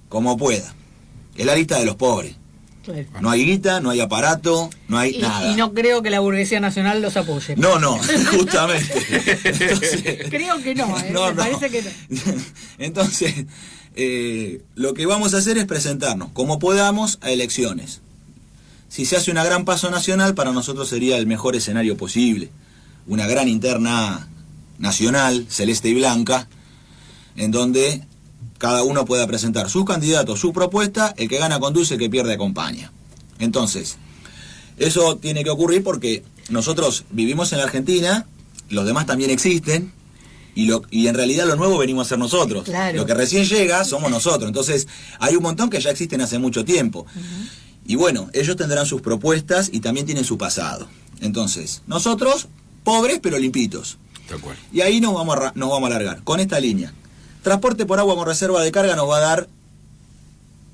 Como pueda. Es la lista de los pobres. Claro. No hay guita, no hay aparato, no hay nada. Y no creo que la burguesía nacional los apoye. No, justamente. Entonces, creo que no, me parece que no. Entonces, lo que vamos a hacer es presentarnos como podamos a elecciones. Si se hace una gran paso nacional, para nosotros sería el mejor escenario posible. Una gran interna nacional, celeste y blanca, en donde cada uno pueda presentar sus candidatos, su propuesta, el que gana conduce, el que pierde acompaña. Entonces, eso tiene que ocurrir porque nosotros vivimos en la Argentina, los demás también existen, y en realidad lo nuevo venimos a ser nosotros. Claro. Lo que recién llega somos nosotros. Entonces, hay un montón que ya existen hace mucho tiempo. Uh-huh. Y bueno, ellos tendrán sus propuestas y también tienen su pasado. Entonces, nosotros, pobres pero limpitos. Tal cual. Y ahí nos vamos a alargar con esta línea. Transporte por agua con reserva de carga nos va a dar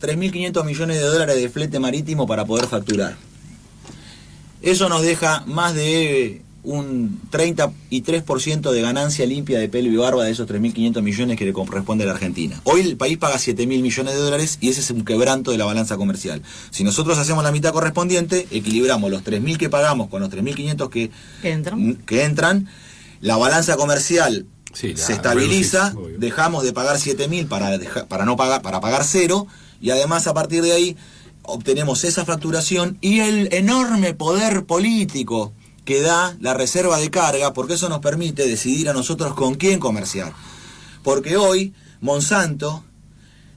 3.500 millones de dólares de flete marítimo para poder facturar. Eso nos deja más de un 33% de ganancia limpia de pelo y barba de esos 3.500 millones que le corresponde a la Argentina. Hoy el país paga 7.000 millones de dólares y ese es un quebranto de la balanza comercial. Si nosotros hacemos la mitad correspondiente, equilibramos los 3.000 que pagamos con los 3.500 que entran, la balanza comercial se estabiliza, dejamos de pagar 7.000 para pagar cero, y además a partir de ahí obtenemos esa facturación y el enorme poder político que da la reserva de carga, porque eso nos permite decidir a nosotros con quién comerciar. Porque hoy Monsanto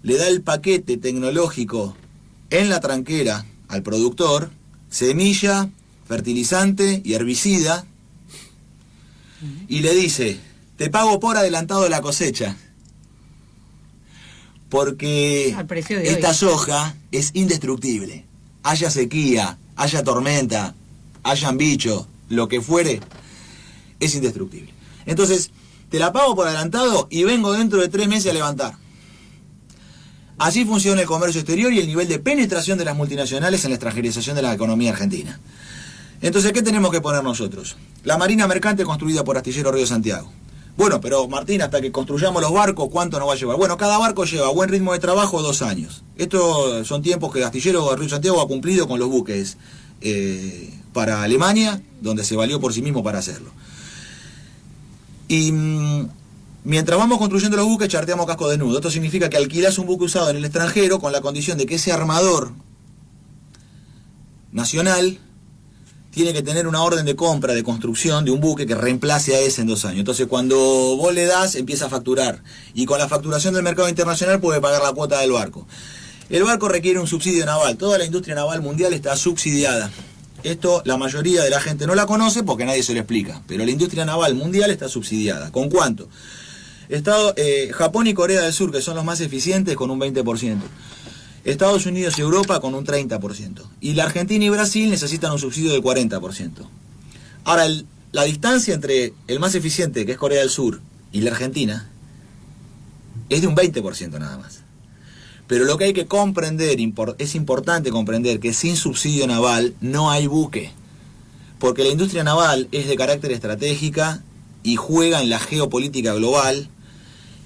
le da el paquete tecnológico en la tranquera al productor, semilla, fertilizante y herbicida, y le dice: te pago por adelantado de la cosecha, porque esta soja es indestructible. Haya sequía, haya tormenta, hayan bichos, lo que fuere, es indestructible. Entonces, te la pago por adelantado y vengo dentro de 3 meses a levantar. Así funciona el comercio exterior y el nivel de penetración de las multinacionales en la extranjerización de la economía argentina. Entonces, ¿qué tenemos que poner nosotros? La marina mercante construida por Astillero Río Santiago. Bueno, pero Martín, hasta que construyamos los barcos, ¿cuánto nos va a llevar? Bueno, cada barco lleva a buen ritmo de trabajo 2 años. Estos son tiempos que Astillero Río Santiago ha cumplido con los buques para Alemania, donde se valió por sí mismo para hacerlo. Y mientras vamos construyendo los buques, charteamos casco desnudo. Esto significa que alquilás un buque usado en el extranjero con la condición de que ese armador nacional tiene que tener una orden de compra, de construcción de un buque que reemplace a ese en 2 años. Entonces, cuando vos le das, empieza a facturar. Y con la facturación del mercado internacional puede pagar la cuota del barco. El barco requiere un subsidio naval. Toda la industria naval mundial está subsidiada. Esto la mayoría de la gente no la conoce porque nadie se lo explica. Pero la industria naval mundial está subsidiada. ¿Con cuánto? Japón y Corea del Sur, que son los más eficientes, con un 20%. Estados Unidos y Europa con un 30%. Y la Argentina y Brasil necesitan un subsidio del 40%. Ahora, la distancia entre el más eficiente, que es Corea del Sur, y la Argentina, es de un 20% nada más. Pero lo que hay que comprender, es importante comprender que sin subsidio naval no hay buque. Porque la industria naval es de carácter estratégica y juega en la geopolítica global,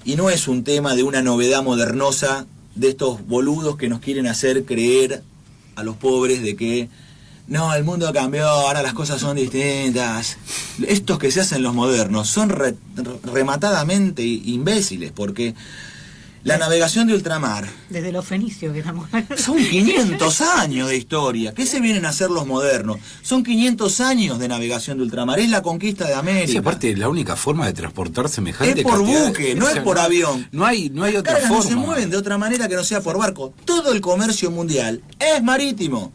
y no es un tema de una novedad modernosa de estos boludos que nos quieren hacer creer a los pobres de que no, el mundo cambió, ahora las cosas son distintas. Estos que se hacen los modernos son rematadamente imbéciles, porque la navegación de ultramar, desde los fenicios que estamos, son 500 años de historia. ¿Qué se vienen a hacer los modernos? Son 500 años de navegación de ultramar. Es la conquista de América. Sí, aparte, la única forma de transportar semejante es por cantidad, buque, no es por avión. No hay otra forma. No se forma. mueven de otra manera que no sea por barco. Todo el comercio mundial es marítimo.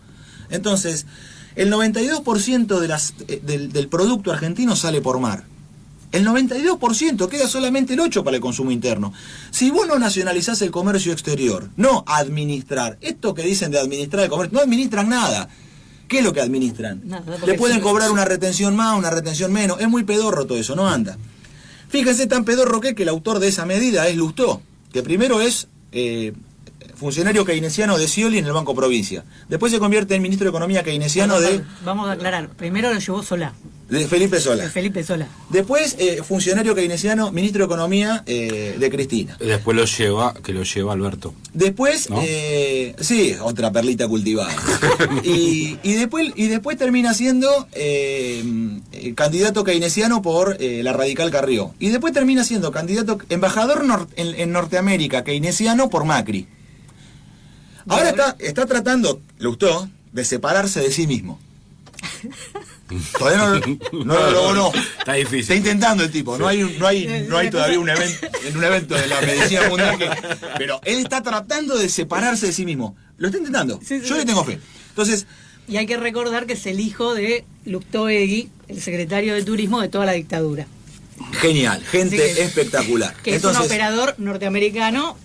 Entonces, el 92% del producto argentino sale por mar. El 92%, queda solamente el 8% para el consumo interno. Si vos no nacionalizás el comercio exterior, no administrar, esto que dicen de administrar el comercio, no administran nada. ¿Qué es lo que administran? Nada, le pueden cobrar una retención más, una retención menos. Es muy pedorro todo eso, no anda. Fíjense tan pedorro que el autor de esa medida es Lustó, que primero es funcionario keynesiano de Scioli en el Banco Provincia. Después se convierte en ministro de Economía keynesiano Vamos a aclarar. Primero lo llevó Solá. de Felipe Solá. De Felipe Solá. Después, funcionario keynesiano, ministro de Economía de Cristina. Después lo lleva Alberto. Después, ¿No? sí, otra perlita cultivada. y después termina siendo candidato keynesiano por la Radical Carrió. Y después termina siendo candidato, embajador en Norteamérica keynesiano por Macri. Ahora está tratando, Lustó, de separarse de sí mismo. Todavía no. Está difícil. Está intentando el tipo. No hay todavía un evento de la medicina mundial pero él está tratando de separarse de sí mismo. Lo está intentando. Sí. Yo le tengo fe. Entonces, Y hay que recordar que es el hijo de Lustó Egui, el secretario de Turismo de toda la dictadura. genial, gente Sí, espectacular. Que Entonces, es un operador norteamericano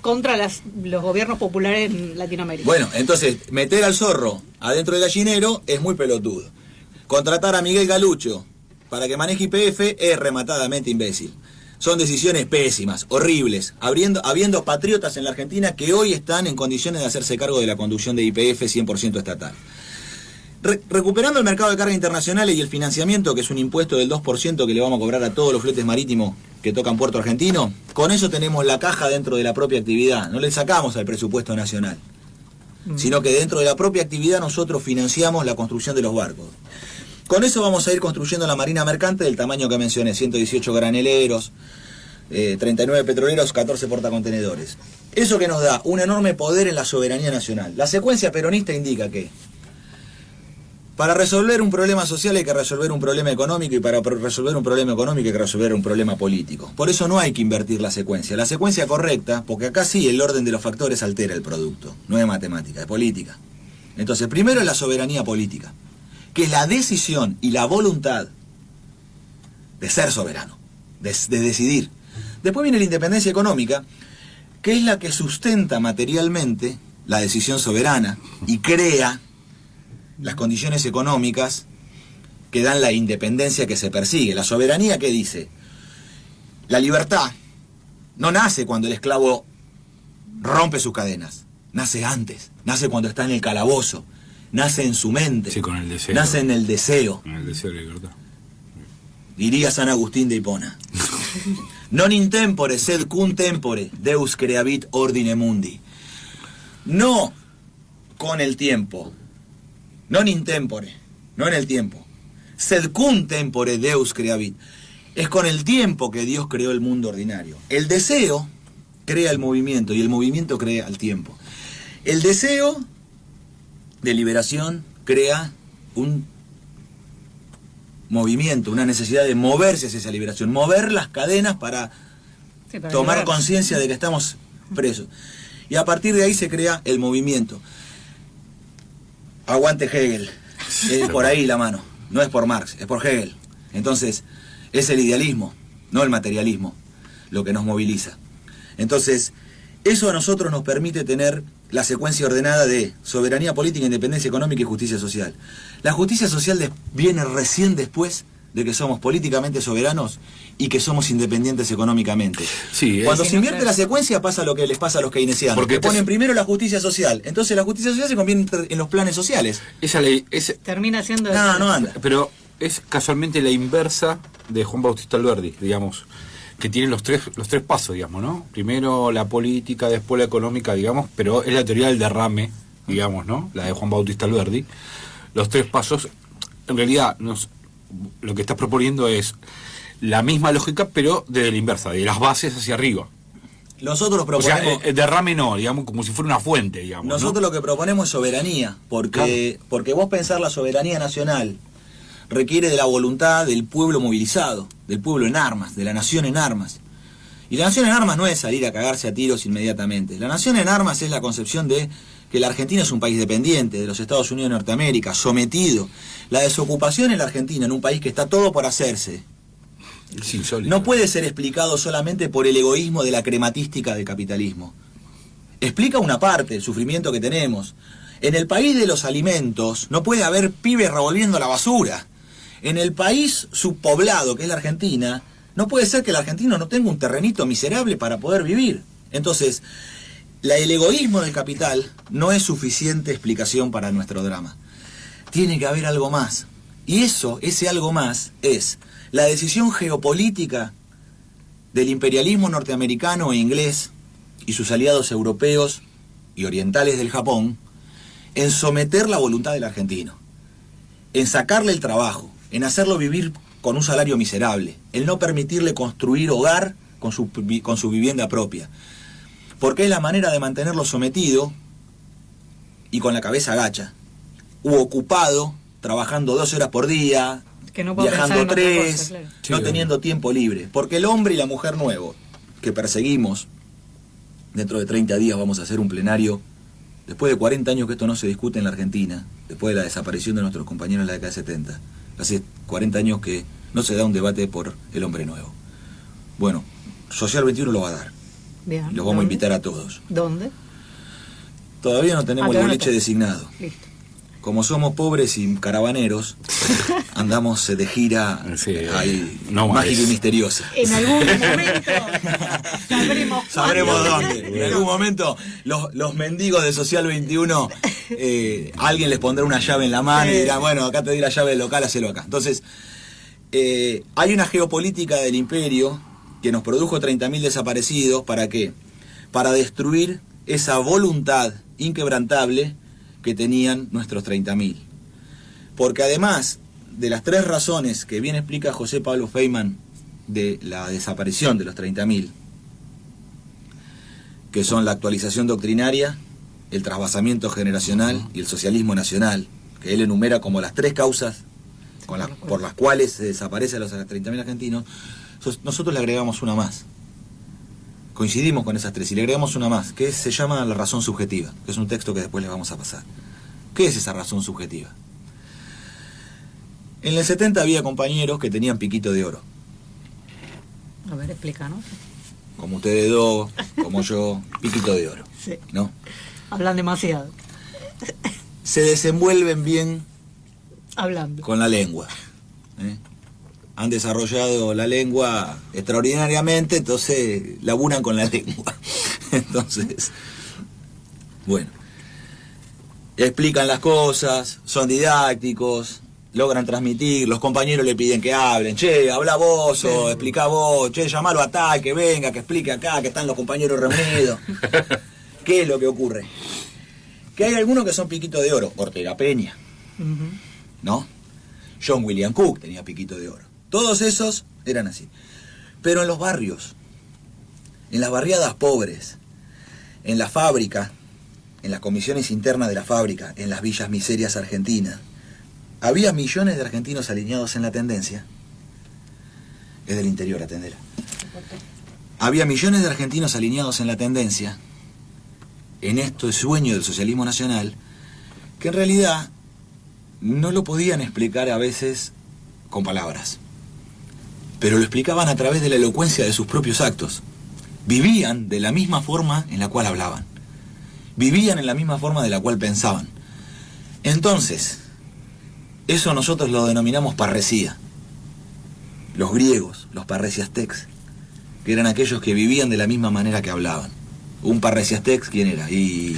contra los gobiernos populares en Latinoamérica. bueno, entonces, meter al zorro adentro del gallinero es muy pelotudo. Contratar a Miguel Galucho para que maneje YPF es rematadamente imbécil. Son decisiones pésimas, horribles, habiendo patriotas en la Argentina que hoy están en condiciones de hacerse cargo de la conducción de YPF 100% estatal. Recuperando el mercado de carga internacionales y el financiamiento, que es un impuesto del 2% que le vamos a cobrar a todos los fletes marítimos que tocan Puerto Argentino, con eso tenemos la caja dentro de la propia actividad, no le sacamos al presupuesto nacional, sino que dentro de la propia actividad nosotros financiamos la construcción de los barcos. Con eso vamos a ir construyendo la marina mercante del tamaño que mencioné, 118 graneleros, 39 petroleros, 14 portacontenedores. Eso que nos da un enorme poder en la soberanía nacional. La secuencia peronista indica que para resolver un problema social hay que resolver un problema económico, y para resolver un problema económico hay que resolver un problema político. Por eso no hay que invertir la secuencia. La secuencia correcta, porque acá sí el orden de los factores altera el producto. No es matemática, es política. Entonces, primero es la soberanía política, que es la decisión y la voluntad de ser soberano, de decidir. Después viene la independencia económica, que es la que sustenta materialmente la decisión soberana y crea las condiciones económicas que dan la independencia que se persigue. La soberanía, ¿qué dice? La libertad no nace cuando el esclavo rompe sus cadenas, nace antes, nace cuando está en el calabozo, nace en su mente, Sí, con el deseo. nace en el deseo, Con el deseo de libertad. diría San Agustín de Hipona. Non in tempore sed cum tempore Deus creavit ordine mundi. No con el tiempo, non in tempore, no en el tiempo, sed cum tempore Deus creavit. Es con el tiempo que Dios creó el mundo ordinario. El deseo crea el movimiento y el movimiento crea el tiempo. El deseo de liberación crea un movimiento, una necesidad de moverse hacia esa liberación, mover las cadenas para tomar conciencia de que estamos presos. Y a partir de ahí se crea el movimiento. Aguante Hegel. Es por ahí la mano. No es por Marx, es por Hegel. Entonces, es el idealismo, no el materialismo, lo que nos moviliza. Entonces, eso a nosotros nos permite tener la secuencia ordenada de soberanía política, independencia económica y justicia social. La justicia social viene recién después de que somos políticamente soberanos y que somos independientes económicamente. Sí, cuando se invierte la secuencia pasa lo que les pasa a los keynesianos, porque ponen primero la justicia social. Entonces la justicia social se convierte en los planes sociales. Esa ley termina siendo... No anda. Pero es casualmente la inversa de Juan Bautista Alberdi, digamos, que tiene los tres pasos, digamos, ¿no? Primero la política, después la económica, digamos, pero es la teoría del derrame, digamos, ¿no? La de Juan Bautista Alberdi. Los tres pasos, en realidad, lo que estás proponiendo es la misma lógica, pero desde la inversa, de las bases hacia arriba. Nosotros proponemos... O sea, el derrame no, digamos, como si fuera una fuente, digamos. Nosotros lo que proponemos es soberanía, porque vos pensar la soberanía nacional requiere de la voluntad del pueblo movilizado, del pueblo en armas, de la nación en armas. Y la nación en armas no es salir a cagarse a tiros inmediatamente. La nación en armas es la concepción de que la Argentina es un país dependiente de los Estados Unidos de Norteamérica, sometido. La desocupación en la Argentina, en un país que está todo por hacerse, no puede ser explicado solamente por el egoísmo de la crematística del capitalismo. Explica una parte, el sufrimiento que tenemos. En el país de los alimentos no puede haber pibes revolviendo la basura. En el país subpoblado, que es la Argentina, no puede ser que el argentino no tenga un terrenito miserable para poder vivir. Entonces, el egoísmo del capital no es suficiente explicación para nuestro drama. Tiene que haber algo más. Y ese algo más es la decisión geopolítica del imperialismo norteamericano e inglés y sus aliados europeos y orientales del Japón en someter la voluntad del argentino, en sacarle el trabajo, en hacerlo vivir con un salario miserable, en no permitirle construir hogar con su vivienda propia, porque es la manera de mantenerlo sometido y con la cabeza agacha, u ocupado, trabajando 12 horas por día, que no viajando 3, cosa, claro. no teniendo tiempo libre. Porque el hombre y la mujer nuevo que perseguimos, dentro de 30 días vamos a hacer un plenario, después de 40 años que esto no se discute en la Argentina, después de la desaparición de nuestros compañeros en la década de 70, hace 40 años que no se da un debate por el hombre nuevo. Bueno, Social 21 lo va a dar. Bien, y los vamos a invitar a todos. ¿Dónde? Todavía no tenemos el boliche designado. Listo. Como somos pobres y caravaneros, andamos de gira ahí, no mágica y misteriosa. En algún momento sabremos dónde. En algún momento los mendigos de Social 21, alguien les pondrá una llave en la mano y dirán, bueno, acá te di la llave del local, hacelo acá. Entonces, hay una geopolítica del imperio que nos produjo 30.000 desaparecidos. ¿Para qué? Para destruir esa voluntad inquebrantable que tenían nuestros 30.000. Porque además de las 3 razones que bien explica José Pablo Feynman de la desaparición de los 30.000, que son la actualización doctrinaria, el trasvasamiento generacional y el socialismo nacional, que él enumera como las 3 causas por las cuales se desaparecen los 30.000 argentinos, nosotros le agregamos una más. Coincidimos con esas 3 y le agregamos una más, que se llama la razón subjetiva, que es un texto que después les vamos a pasar. ¿Qué es esa razón subjetiva? En el 70 había compañeros que tenían piquito de oro. A ver, explícanos. Como ustedes dos, como yo, piquito de oro. Sí. ¿No? Hablan demasiado. Se desenvuelven bien hablando con la lengua. Han desarrollado la lengua extraordinariamente, entonces laburan con la lengua. Entonces, bueno, explican las cosas, son didácticos, logran transmitir, los compañeros le piden que hablen, che, habla vos o explica vos, che, llamalo a tal, que venga, que explique acá, que están los compañeros reunidos. ¿Qué es lo que ocurre? Que hay algunos que son piquito de oro, Ortega Peña, ¿no? John William Cook tenía piquito de oro. Todos esos eran así. Pero en los barrios, en las barriadas pobres, en la fábrica, en las comisiones internas de la fábrica, en las villas miserias argentinas, había millones de argentinos alineados en la tendencia. Es del interior, atendera. Había millones de argentinos alineados en la tendencia, en este sueño del socialismo nacional, que en realidad no lo podían explicar a veces con palabras, pero lo explicaban a través de la elocuencia de sus propios actos. Vivían de la misma forma en la cual hablaban. Vivían en la misma forma de la cual pensaban. Entonces, eso nosotros lo denominamos parresía. Los griegos, los parresiastex, que eran aquellos que vivían de la misma manera que hablaban. Un parresiastex, ¿quién era? Se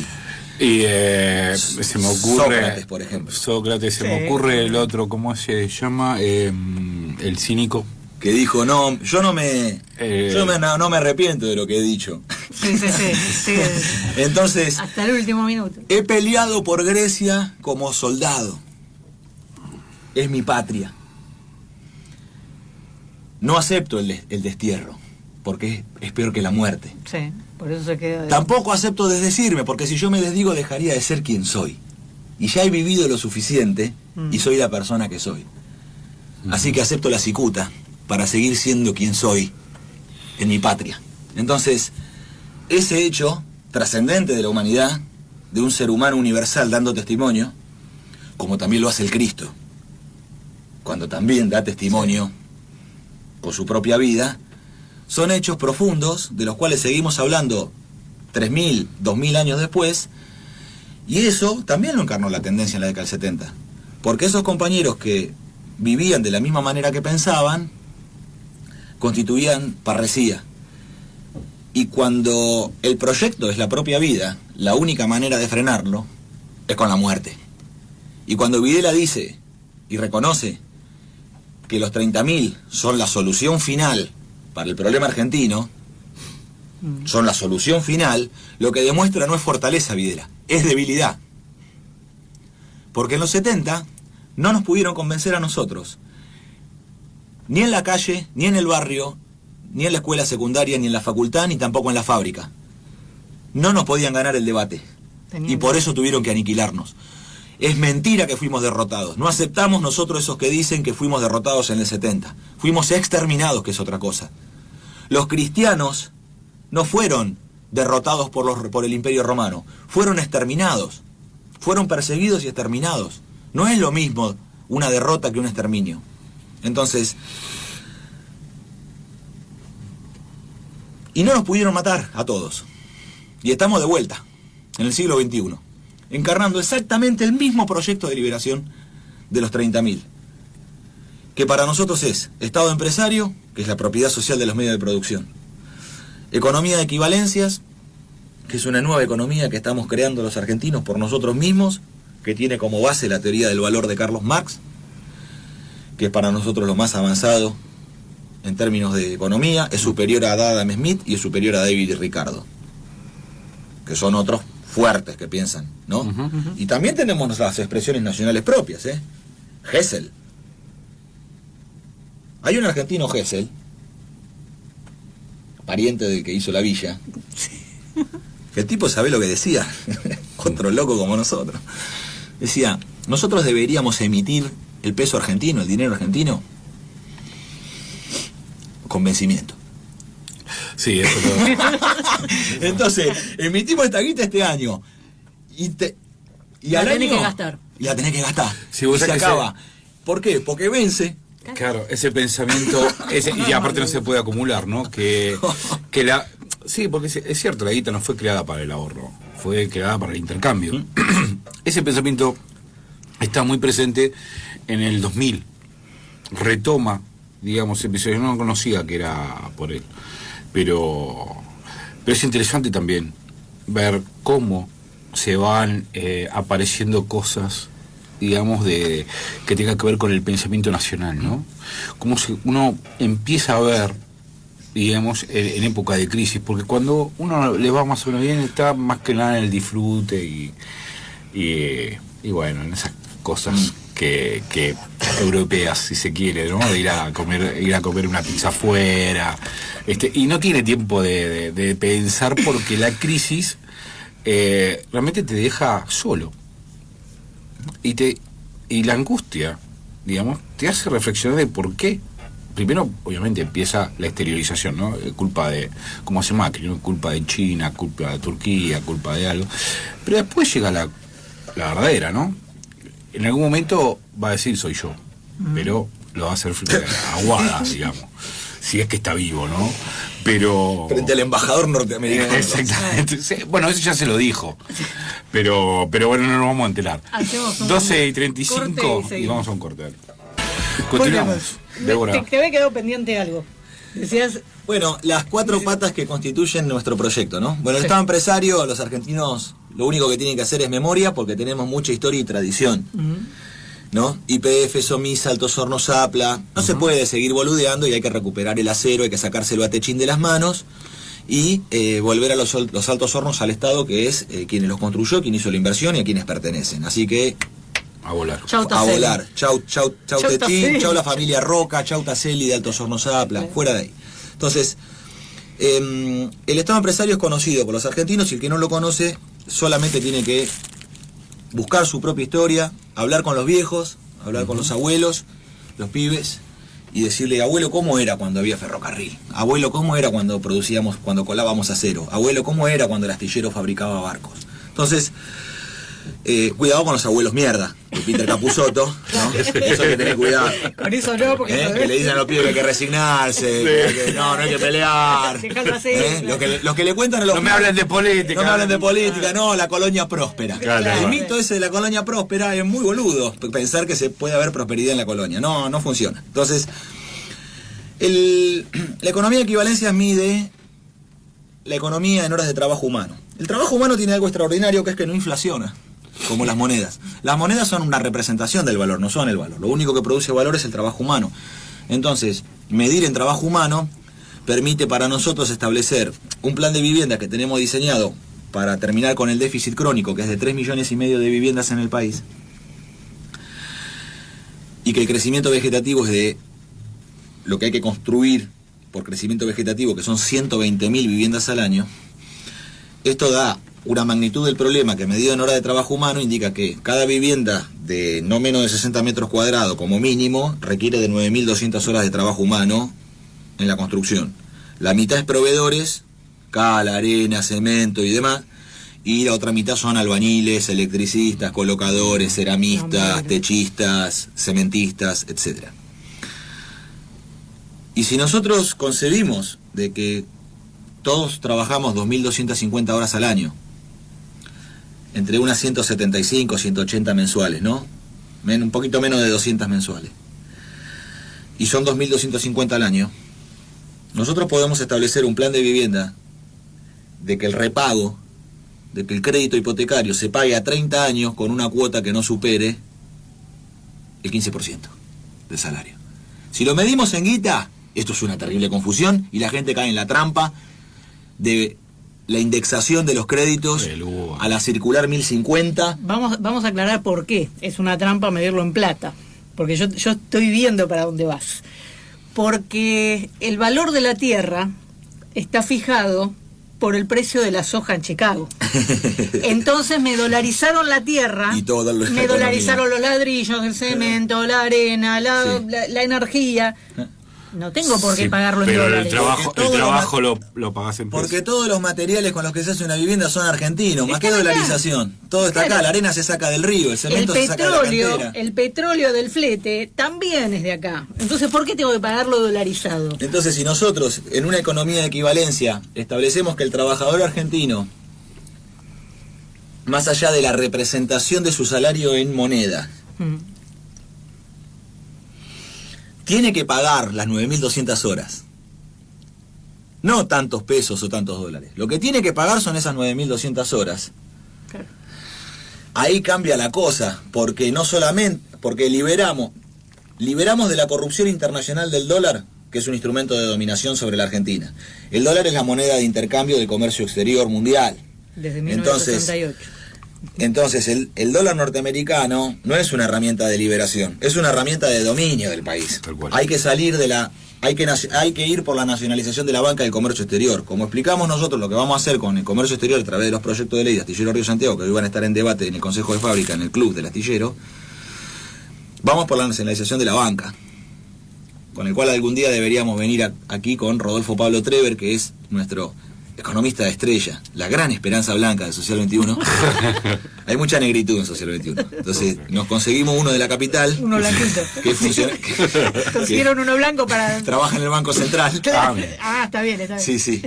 me ocurre Sócrates, por ejemplo. Sócrates, se me ocurre el otro, ¿cómo se llama? El cínico. Que dijo, no, yo no me arrepiento de lo que he dicho. Sí. Entonces, hasta el último minuto. He peleado por Grecia como soldado. Es mi patria. No acepto el destierro, porque es peor que la muerte. Sí, por eso se queda... Tampoco acepto desdecirme, porque si yo me desdigo dejaría de ser quien soy. Y ya he vivido lo suficiente y soy la persona que soy. Así que acepto la cicuta para seguir siendo quien soy en mi patria. Entonces, ese hecho trascendente de la humanidad, de un ser humano universal dando testimonio, como también lo hace el Cristo, cuando también da testimonio por su propia vida, son hechos profundos de los cuales seguimos hablando 3.000, 2.000 años después, Y eso también lo encarnó la tendencia en la década del 70. Porque esos compañeros que vivían de la misma manera que pensaban, constituían parresía. Y cuando el proyecto es la propia vida, la única manera de frenarlo es con la muerte. Y cuando Videla dice y reconoce que los 30.000 son la solución final para el problema argentino, son la solución final, lo que demuestra no es fortaleza, Videla, es debilidad. Porque en los 70 no nos pudieron convencer a nosotros, ni en la calle, ni en el barrio, ni en la escuela secundaria, ni en la facultad, ni tampoco en la fábrica. No nos podían ganar el debate. Y por eso tuvieron que aniquilarnos. Es mentira que fuimos derrotados. No aceptamos nosotros esos que dicen que fuimos derrotados en el 70. Fuimos exterminados, que es otra cosa. Los cristianos no fueron derrotados por el Imperio Romano. Fueron exterminados. Fueron perseguidos y exterminados. No es lo mismo una derrota que un exterminio. Entonces, y no nos pudieron matar a todos. Y estamos de vuelta, en el siglo XXI, encarnando exactamente el mismo proyecto de liberación de los 30.000, que para nosotros es Estado empresario, que es la propiedad social de los medios de producción, economía de equivalencias, que es una nueva economía que estamos creando los argentinos por nosotros mismos, que tiene como base la teoría del valor de Carlos Marx, que es para nosotros lo más avanzado en términos de economía, es superior a Adam Smith y es superior a David y Ricardo, que son otros fuertes que piensan, ¿no? Y también tenemos las expresiones nacionales propias, ¿eh? Hessel. Hay un argentino, Hessel, pariente del que hizo la villa, que el tipo sabe lo que decía, otro loco como nosotros. Decía, nosotros deberíamos emitir el peso argentino, el dinero argentino, con vencimiento. Sí, eso todo. Entonces, emitimos esta guita este año y al año que gastar. Y la tenés que gastar. Sí, vos y se acaba. ¿Por qué? Porque vence. Claro, ese pensamiento, y aparte no se puede acumular, ¿no? Sí, porque es cierto, la guita no fue creada para el ahorro, fue creada para el intercambio. Ese pensamiento está muy presente en el 2000. Retoma, digamos, episodios, no conocía que era por él. Pero es interesante también ver cómo se van apareciendo cosas, digamos, que tengan que ver con el pensamiento nacional, ¿no? Cómo uno empieza a ver, digamos, en época de crisis, porque cuando uno le va más o menos bien, está más que nada en el disfrute y bueno, en esas cosas que europeas, si se quiere, ¿no? De ir a comer una pizza afuera, y no tiene tiempo de pensar, porque la crisis realmente te deja solo, y la angustia, digamos, te hace reflexionar de por qué. Primero, obviamente, empieza la exteriorización, ¿no? Culpa de, como hace Macri, ¿no? Culpa de China, culpa de Turquía, culpa de algo. Pero después llega la verdadera, ¿no? En algún momento va a decir soy yo, pero lo va a hacer aguada, digamos, si es que está vivo, ¿no? Pero frente al embajador norteamericano. Exactamente. Sí, bueno, eso ya se lo dijo. Pero bueno, no nos vamos a enterar. 12:35 y vamos a un corte. Continuamos. Débora. Te había quedado pendiente algo. Decías. Bueno, las 4 patas que constituyen nuestro proyecto, ¿no? Bueno, el Estado empresario, los argentinos, lo único que tienen que hacer es memoria, porque tenemos mucha historia y tradición, ¿no? YPF, SOMISA, Altos Hornos, APLA. No se puede seguir boludeando y hay que recuperar el acero, hay que sacárselo a Techín de las manos y volver a los Altos Hornos al Estado, que es quienes los construyó, quien hizo la inversión y a quienes pertenecen. Así que a volar. A volar. Chau Techín, chau la familia Roca, chau Taselli de Altos Hornos, APLA, fuera de ahí. Entonces, el Estado empresario es conocido por los argentinos, y el que no lo conoce solamente tiene que buscar su propia historia, hablar con los viejos, hablar con los abuelos, los pibes, y decirle, abuelo, ¿cómo era cuando había ferrocarril? Abuelo, ¿cómo era cuando cuando colábamos acero? Abuelo, ¿cómo era cuando el astillero fabricaba barcos? Entonces, Cuidado con los abuelos mierda, de Peter Capusotto, ¿no? Eso hay que tener cuidado. Con eso no, porque que le dicen a los pibes que hay que resignarse, que no hay que pelear. Los que le cuentan a los no me hablen de política. No me hablen de política, no, la colonia próspera. Claro. El mito ese de la colonia próspera es muy boludo, pensar que se puede haber prosperidad en la colonia. No funciona. Entonces, la economía de equivalencias mide la economía en horas de trabajo humano. El trabajo humano tiene algo extraordinario, que es que no inflaciona, como las monedas. Las monedas son una representación del valor, no son el valor. Lo único que produce valor es el trabajo humano. Entonces, medir en trabajo humano permite para nosotros establecer un plan de vivienda que tenemos diseñado para terminar con el déficit crónico, que es de 3,5 millones de viviendas en el país, y que el crecimiento vegetativo es de lo que hay que construir por crecimiento vegetativo, que son 120.000 viviendas al año. Esto da una magnitud del problema que, medido en hora de trabajo humano, indica que cada vivienda de no menos de 60 metros cuadrados como mínimo requiere de 9.200 horas de trabajo humano en la construcción. La mitad es proveedores, cal, arena, cemento y demás, y la otra mitad son albañiles, electricistas, colocadores, ceramistas, techistas, cementistas, etc. Y si nosotros concebimos de que todos trabajamos 2.250 horas al año, entre unas 175, 180 mensuales, ¿no? Un poquito menos de 200 mensuales. Y son 2.250 al año. Nosotros podemos establecer un plan de vivienda de que el repago, de que el crédito hipotecario se pague a 30 años con una cuota que no supere el 15% del salario. Si lo medimos en guita, esto es una terrible confusión y la gente cae en la trampa de la indexación de los créditos a la circular 1050. Vamos a aclarar por qué es una trampa medirlo en plata, porque yo estoy viendo para dónde vas. Porque el valor de la tierra está fijado por el precio de la soja en Chicago. Entonces me dolarizaron la tierra, me dolarizaron los ladrillos, el cemento, la arena, la energía. No tengo por qué pagarlo en dólares. Pero el trabajo lo pagás en pesos. Porque todos los materiales con los que se hace una vivienda son argentinos, más que dolarización. Todo está acá, la arena se saca del río, el cemento se saca de la cantera. El petróleo del flete también es de acá. Entonces, ¿por qué tengo que pagarlo dolarizado? Entonces, si nosotros, en una economía de equivalencia, establecemos que el trabajador argentino, más allá de la representación de su salario en moneda, tiene que pagar las 9.200 horas. No tantos pesos o tantos dólares. Lo que tiene que pagar son esas 9.200 horas. Claro. Ahí cambia la cosa, porque no solamente, porque liberamos de la corrupción internacional del dólar, que es un instrumento de dominación sobre la Argentina. El dólar es la moneda de intercambio del comercio exterior mundial. Desde 1968. Entonces el dólar norteamericano no es una herramienta de liberación, es una herramienta de dominio del país. Hay que salir de hay que ir por la nacionalización de la banca del comercio exterior. Como explicamos nosotros lo que vamos a hacer con el comercio exterior a través de los proyectos de ley de Astillero Río Santiago, que hoy van a estar en debate en el Consejo de Fábrica, en el Club del Astillero, vamos por la nacionalización de la banca, con el cual algún día deberíamos venir aquí con Rodolfo Pablo Trever, que es nuestro economista de estrella, la gran esperanza blanca de Social 21. Hay mucha negritud en Social 21. Entonces nos conseguimos uno de la capital. Uno blanquito. Que funciona. Consiguieron uno blanco para... Trabaja en el Banco Central. Está bien. Sí.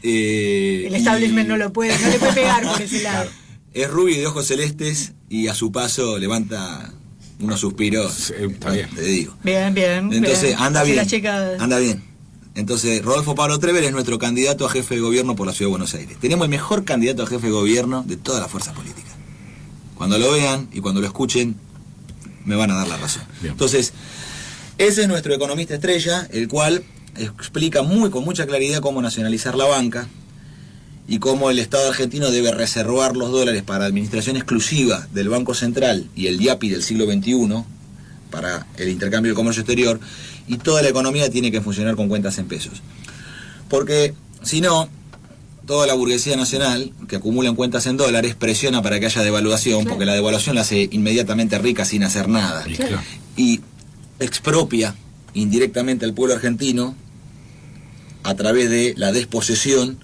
El establishment no le puede pegar por ese lado. Es rubio y de ojos celestes y a su paso levanta unos suspiros. Está bien. Te digo. Bien. Entonces anda bien. Chica... Anda bien. Entonces, Rodolfo Pablo Trever es nuestro candidato a jefe de gobierno por la Ciudad de Buenos Aires. Tenemos el mejor candidato a jefe de gobierno de todas las fuerzas políticas. Cuando lo vean y cuando lo escuchen, me van a dar la razón. Bien. Entonces, ese es nuestro economista estrella, el cual explica con mucha claridad cómo nacionalizar la banca y cómo el Estado argentino debe reservar los dólares para administración exclusiva del Banco Central y el IAPI del siglo XXI, para el intercambio de comercio exterior, y toda la economía tiene que funcionar con cuentas en pesos. Porque si no, toda la burguesía nacional, que acumula cuentas en dólares, presiona para que haya devaluación, porque la devaluación la hace inmediatamente rica sin hacer nada. Claro. Y expropia indirectamente al pueblo argentino a través de la desposesión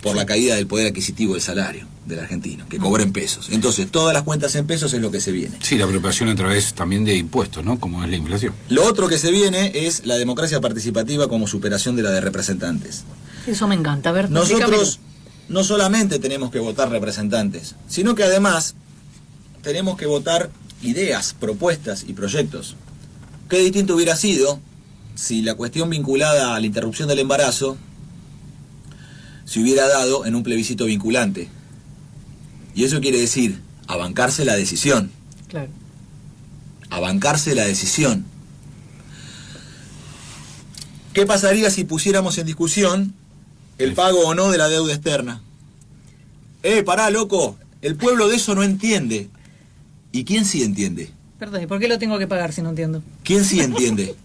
por la caída del poder adquisitivo del salario. del argentino, que cobre en pesos. Entonces, todas las cuentas en pesos es lo que se viene. Sí, la apropiación a través también de impuestos, ¿no? Como es la inflación. Lo otro que se viene es la democracia participativa como superación de la de representantes. Eso me encanta. A ver, nosotros no solamente tenemos que votar representantes, sino que además tenemos que votar ideas, propuestas y proyectos. Qué distinto hubiera sido si la cuestión vinculada a la interrupción del embarazo se hubiera dado en un plebiscito vinculante. Y eso quiere decir abancarse la decisión. Claro. Abancarse la decisión. ¿Qué pasaría si pusiéramos en discusión el pago o no de la deuda externa? Pará, loco, el pueblo de eso no entiende. ¿Y quién sí entiende? Perdón, ¿y por qué lo tengo que pagar si no entiendo? ¿Quién sí entiende?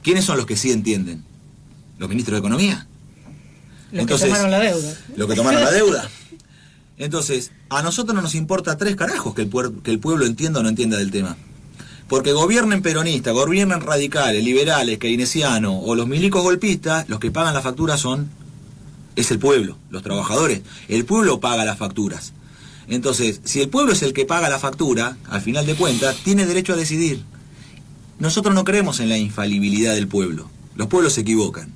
¿Quiénes son los que sí entienden? ¿Los ministros de Economía? Los que tomaron la deuda. Los que tomaron la deuda. Entonces, a nosotros no nos importa 3 carajos que el pueblo entienda o no entienda del tema. Porque gobiernen peronistas, gobiernen radicales, liberales, keynesianos o los milicos golpistas, los que pagan la factura es el pueblo, los trabajadores. El pueblo paga las facturas. Entonces, si el pueblo es el que paga la factura, al final de cuentas, tiene derecho a decidir. Nosotros no creemos en la infalibilidad del pueblo. Los pueblos se equivocan.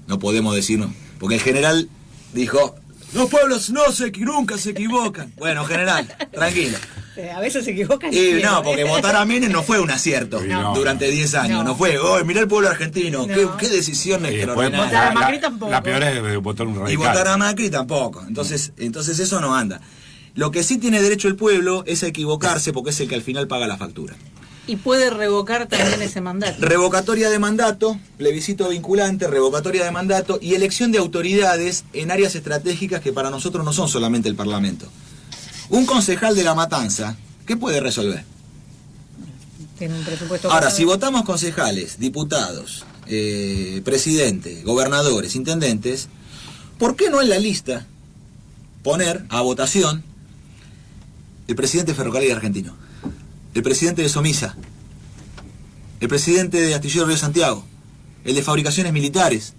No podemos decirnos, porque el general dijo, los pueblos nunca se equivocan. Bueno, general, tranquilo. A veces se equivocan. No, porque votar a Menem no fue un acierto durante 10 años. No fue, mirá el pueblo argentino, qué decisión extraordinaria. Votar a Macri tampoco. La peor es votar un radical. Y votar a Macri tampoco. Entonces eso no anda. Lo que sí tiene derecho el pueblo es a equivocarse porque es el que al final paga la factura. Y puede revocar también ese mandato. Revocatoria de mandato, plebiscito vinculante, revocatoria de mandato y elección de autoridades en áreas estratégicas que para nosotros no son solamente el Parlamento. Un concejal de La Matanza, ¿qué puede resolver? Tiene un presupuesto. Ahora, si votamos concejales, diputados, presidente, gobernadores, intendentes, ¿por qué no en la lista poner a votación el presidente de Ferrocarril Argentino, el presidente de Somisa, el presidente de Astillero Río Santiago, el de Fabricaciones Militares?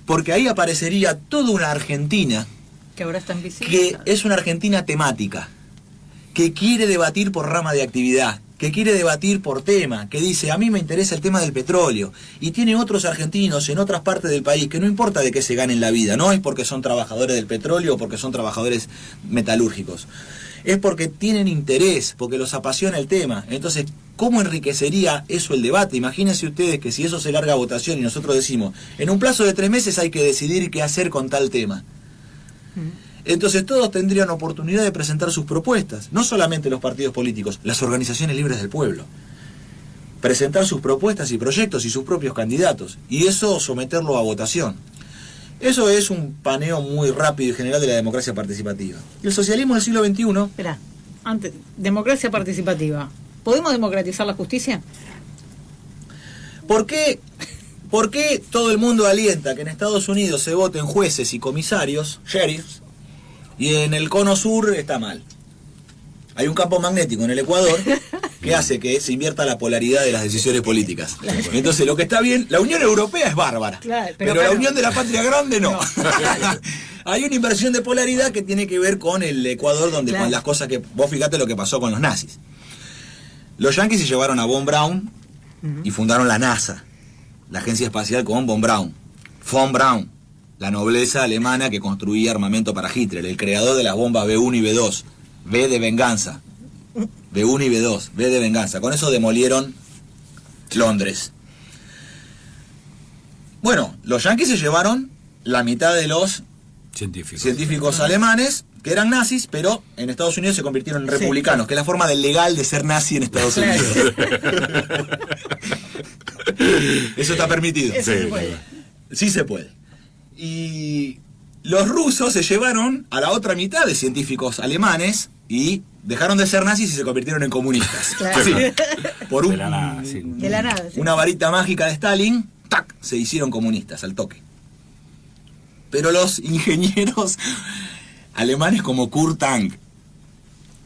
Porque ahí aparecería toda una Argentina que ahora está invisible, que es una Argentina temática, que quiere debatir por rama de actividad, que quiere debatir por tema, que dice, a mí me interesa el tema del petróleo, y tiene otros argentinos en otras partes del país, que no importa de qué se ganen la vida, no es porque son trabajadores del petróleo o porque son trabajadores metalúrgicos, es porque tienen interés, porque los apasiona el tema. Entonces, ¿cómo enriquecería eso el debate? Imagínense ustedes que si eso se larga a votación y nosotros decimos, en un plazo de 3 meses hay que decidir qué hacer con tal tema. Entonces todos tendrían oportunidad de presentar sus propuestas, no solamente los partidos políticos, las organizaciones libres del pueblo. Presentar sus propuestas y proyectos y sus propios candidatos, y eso someterlo a votación. Eso es un paneo muy rápido y general de la democracia participativa. El socialismo del siglo XXI... Espera, antes, democracia participativa. ¿Podemos democratizar la justicia? ¿Por qué todo el mundo alienta que en Estados Unidos se voten jueces y comisarios, sheriffs, y en el cono sur está mal? Hay un campo magnético en el Ecuador que hace que se invierta la polaridad de las decisiones políticas. Entonces, lo que está bien, la Unión Europea es bárbara, pero la Unión de la Patria Grande no. Hay una inversión de polaridad que tiene que ver con el Ecuador, donde con las cosas que... Vos fíjate lo que pasó con los nazis. Los yanquis se llevaron a Von Braun y fundaron la NASA, la agencia espacial con Von Braun. Von Braun, la nobleza alemana que construía armamento para Hitler, el creador de las bombas B1 y B2. B de venganza. B1 y B2, B de venganza. Con eso demolieron Londres. Bueno, los yanquis se llevaron la mitad de los científicos alemanes, que eran nazis, pero en Estados Unidos se convirtieron en republicanos, que es la forma legal de ser nazi en Estados Unidos. Eso está permitido. Eso se puede. Sí se puede. Y los rusos se llevaron a la otra mitad de científicos alemanes y dejaron de ser nazis y se convirtieron en comunistas. Claro. Sí. Por de la nada, sí. Una varita mágica de Stalin, ¡tac!, se hicieron comunistas al toque. Pero los ingenieros alemanes como Kurt Tank,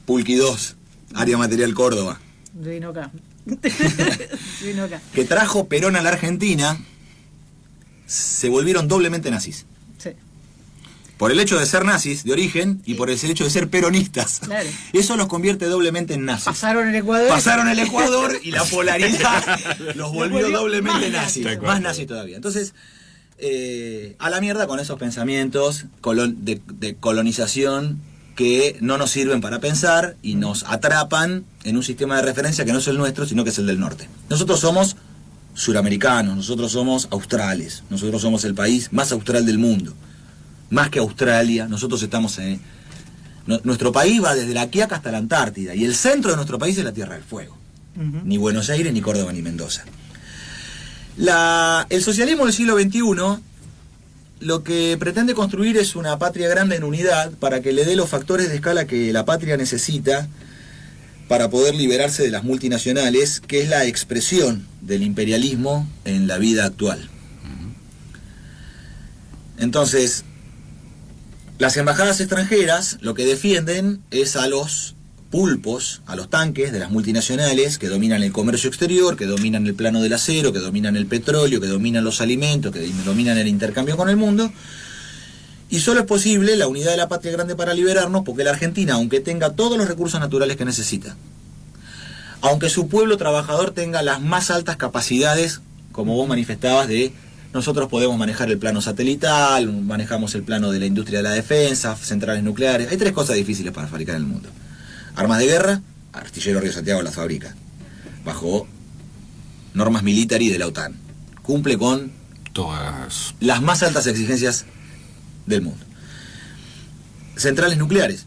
Pulqui 2, Área Material Córdoba, vino acá. que trajo Perón a la Argentina, se volvieron doblemente nazis. Sí. por el hecho de ser nazis de origen y por el hecho de ser peronistas. Claro. Eso los convierte doblemente en nazis. Pasaron el Ecuador Y la polaridad los volvió doblemente nazis. Más nazis todavía. Entonces, a la mierda con esos pensamientos de colonización que no nos sirven para pensar y nos atrapan en un sistema de referencia que no es el nuestro, sino que es el del norte. Nosotros somos suramericanos, nosotros somos australes, nosotros somos el país más austral del mundo. Más que Australia, nosotros estamos en... Nuestro país va desde la Quiaca hasta la Antártida, y el centro de nuestro país es la Tierra del Fuego. Ni Buenos Aires, ni Córdoba, ni Mendoza. El socialismo del siglo XXI lo que pretende construir es una patria grande en unidad para que le dé los factores de escala que la patria necesita para poder liberarse de las multinacionales, que es la expresión del imperialismo en la vida actual. Entonces, las embajadas extranjeras lo que defienden es a los pulpos, a los tanques de las multinacionales que dominan el comercio exterior, que dominan el plano del acero, que dominan el petróleo, que dominan los alimentos, que dominan el intercambio con el mundo. Y solo es posible la unidad de la patria grande para liberarnos porque la Argentina, aunque tenga todos los recursos naturales que necesita, aunque su pueblo trabajador tenga las más altas capacidades, como vos manifestabas, de nosotros podemos manejar el plano satelital, manejamos el plano de la industria de la defensa, centrales nucleares. Hay 3 cosas difíciles para fabricar en el mundo. Armas de guerra, Artillero Río Santiago las fabrica, bajo normas military de la OTAN. Cumple con todas las más altas exigencias del mundo. Centrales nucleares.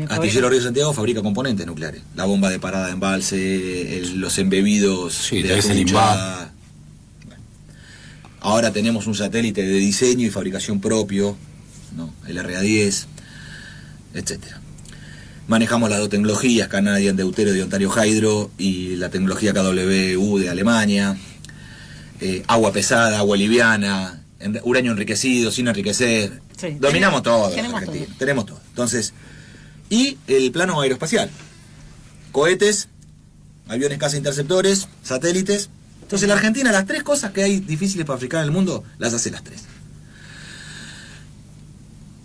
Artillero Río Santiago fabrica componentes nucleares. La bomba de parada de embalse, los embebidos de Acucha. Ahora tenemos un satélite de diseño y fabricación propio, ¿no? El RA-10, etcétera. Manejamos las 2 tecnologías, Canadian Deuterio de Ontario Hydro y la tecnología KWU de Alemania. Agua pesada, agua liviana, uranio enriquecido, sin enriquecer. Sí. Dominamos todo. Tenemos todo. Entonces, y el plano aeroespacial. Cohetes, aviones caza interceptores, satélites. Entonces la Argentina, las 3 cosas que hay difíciles para fabricar en el mundo, las hace las 3.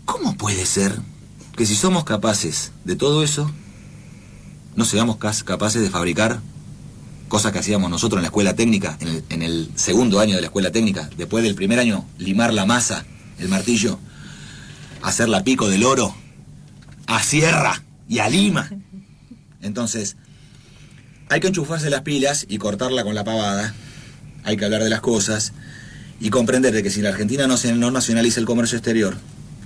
¿Cómo puede ser que si somos capaces de todo eso, no seamos capaces de fabricar cosas que hacíamos nosotros en la escuela técnica, en el segundo año de la escuela técnica, después del primer año, limar la masa, el martillo, hacer la pico del oro, a sierra y a lima? Entonces, hay que enchufarse las pilas y cortarla con la pavada, hay que hablar de las cosas y comprender de que si la Argentina no nacionaliza el comercio exterior,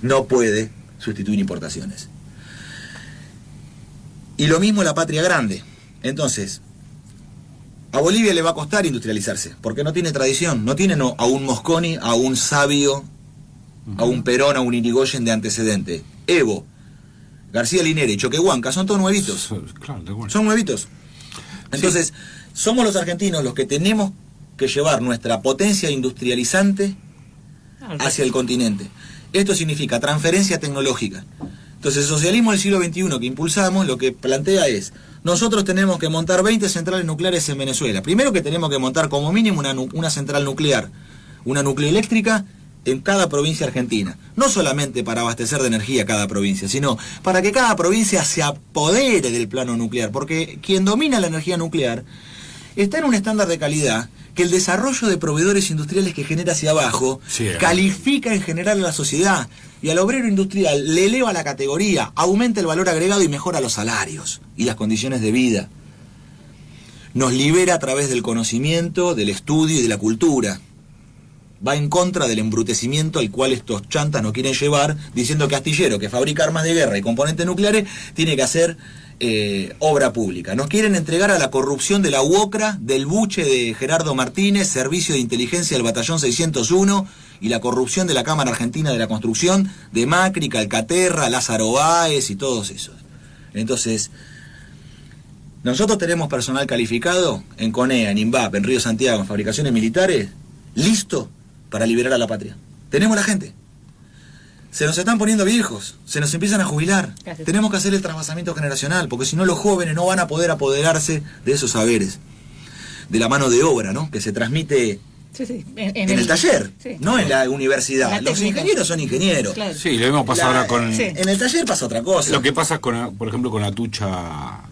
no puede sustituir importaciones. Y lo mismo la patria grande. Entonces, a Bolivia le va a costar industrializarse, porque no tiene tradición, no tiene a un Mosconi, a un Sabio, a un Perón, a un Irigoyen de antecedente. Evo, García Linera y Choquehuanca son todos nuevitos. Claro, son nuevitos. Entonces, somos los argentinos los que tenemos que llevar nuestra potencia industrializante hacia el continente. Esto significa transferencia tecnológica. Entonces, el socialismo del siglo XXI que impulsamos lo que plantea es: nosotros tenemos que montar 20 centrales nucleares en Venezuela. Primero que tenemos que montar como mínimo una central nuclear, una nucleoeléctrica en cada provincia argentina. No solamente para abastecer de energía cada provincia, sino para que cada provincia se apodere del plano nuclear. Porque quien domina la energía nuclear está en un estándar de calidad que el desarrollo de proveedores industriales que genera hacia abajo califica en general a la sociedad, y al obrero industrial le eleva la categoría, aumenta el valor agregado y mejora los salarios y las condiciones de vida. Nos libera a través del conocimiento, del estudio y de la cultura. Va en contra del embrutecimiento al cual estos chantas nos quieren llevar, diciendo que Astillero, que fabrica armas de guerra y componentes nucleares, tiene que hacer obra pública. Nos quieren entregar a la corrupción de la UOCRA, del buche de Gerardo Martínez, Servicio de Inteligencia del Batallón 601, y la corrupción de la Cámara Argentina de la Construcción, de Macri, Calcaterra, Lázaro Báez y todos esos. Entonces, nosotros tenemos personal calificado en CONEA, en INVAP, en Río Santiago, en fabricaciones militares, listo para liberar a la patria. Tenemos la gente. Se nos están poniendo viejos, se nos empiezan a jubilar. Gracias. Tenemos que hacer el trasvasamiento generacional, porque si no los jóvenes no van a poder apoderarse de esos saberes, de la mano de obra, ¿no?, que se transmite Sí. En el taller, no en la universidad. Los ingenieros son ingenieros. Claro. Sí, lo hemos pasado ahora con... Sí. En el taller pasa otra cosa. Lo que pasa, por ejemplo, con Atucha,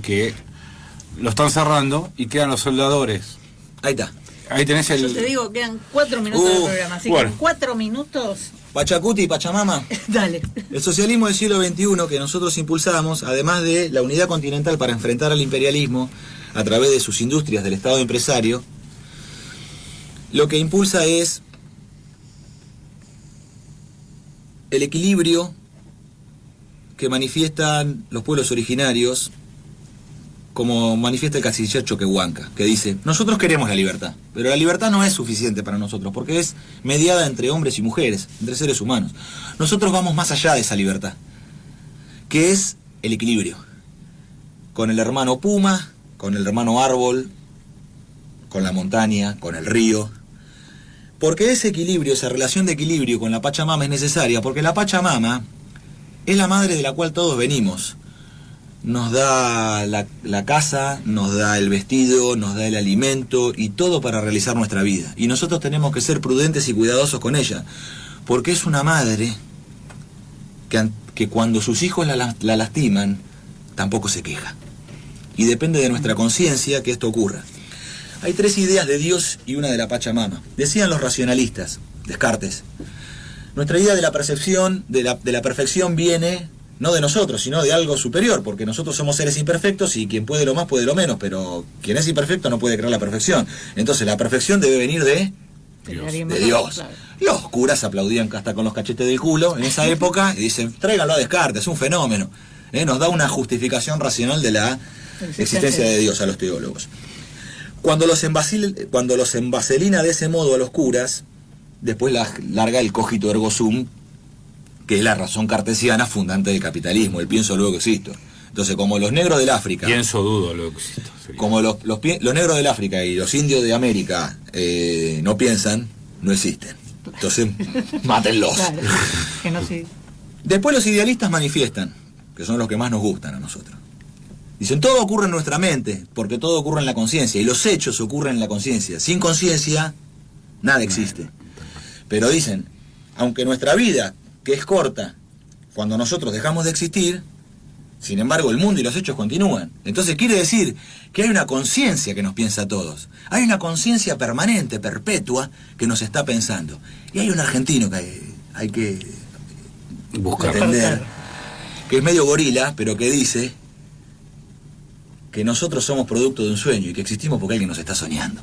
que lo están cerrando y quedan los soldadores. Ahí está. Ahí tenés el... Yo te digo, quedan 4 minutos del programa, así que en 4 minutos... Pachacuti y Pachamama. Dale. El socialismo del siglo XXI que nosotros impulsamos, además de la unidad continental para enfrentar al imperialismo a través de sus industrias del Estado empresario, lo que impulsa es el equilibrio que manifiestan los pueblos originarios, como manifiesta el canciller Choquehuanca, que dice: nosotros queremos la libertad, pero la libertad no es suficiente para nosotros, porque es mediada entre hombres y mujeres, entre seres humanos. Nosotros vamos más allá de esa libertad, que es el equilibrio, con el hermano puma, con el hermano árbol, con la montaña, con el río, porque ese equilibrio, esa relación de equilibrio con la Pachamama es necesaria, porque la Pachamama es la madre de la cual todos venimos. Nos da la casa, nos da el vestido, nos da el alimento y todo para realizar nuestra vida. Y nosotros tenemos que ser prudentes y cuidadosos con ella, porque es una madre que cuando sus hijos la lastiman, tampoco se queja. Y depende de nuestra conciencia que esto ocurra. Hay 3 ideas de Dios y una de la Pachamama. Decían los racionalistas, Descartes: nuestra idea de la percepción, de la perfección viene no de nosotros, sino de algo superior, porque nosotros somos seres imperfectos y quien puede lo más puede lo menos, pero quien es imperfecto no puede crear la perfección. Entonces la perfección debe venir de Dios. Claro. Los curas aplaudían hasta con los cachetes del culo en esa época y dicen: tráiganlo a Descartes, es un fenómeno. Nos da una justificación racional de la existencia de Dios a los teólogos. Cuando los envaselina de ese modo a los curas, después larga el cogito ergo sum, que es la razón cartesiana fundante del capitalismo, el pienso luego existo. Entonces, como los negros del África... Pienso, dudo, luego existo. Como los negros del África y los indios de América no piensan, no existen. Entonces, mátenlos. Claro, que no sí. Después los idealistas manifiestan, que son los que más nos gustan a nosotros. Dicen: todo ocurre en nuestra mente, porque todo ocurre en la conciencia, y los hechos ocurren en la conciencia. Sin conciencia, nada existe. Pero dicen, aunque nuestra vida, que es corta, cuando nosotros dejamos de existir, sin embargo el mundo y los hechos continúan. Entonces quiere decir que hay una conciencia que nos piensa a todos. Hay una conciencia permanente, perpetua, que nos está pensando. Y hay un argentino que hay que buscar, entender, que es medio gorila, pero que dice que nosotros somos producto de un sueño y que existimos porque alguien nos está soñando.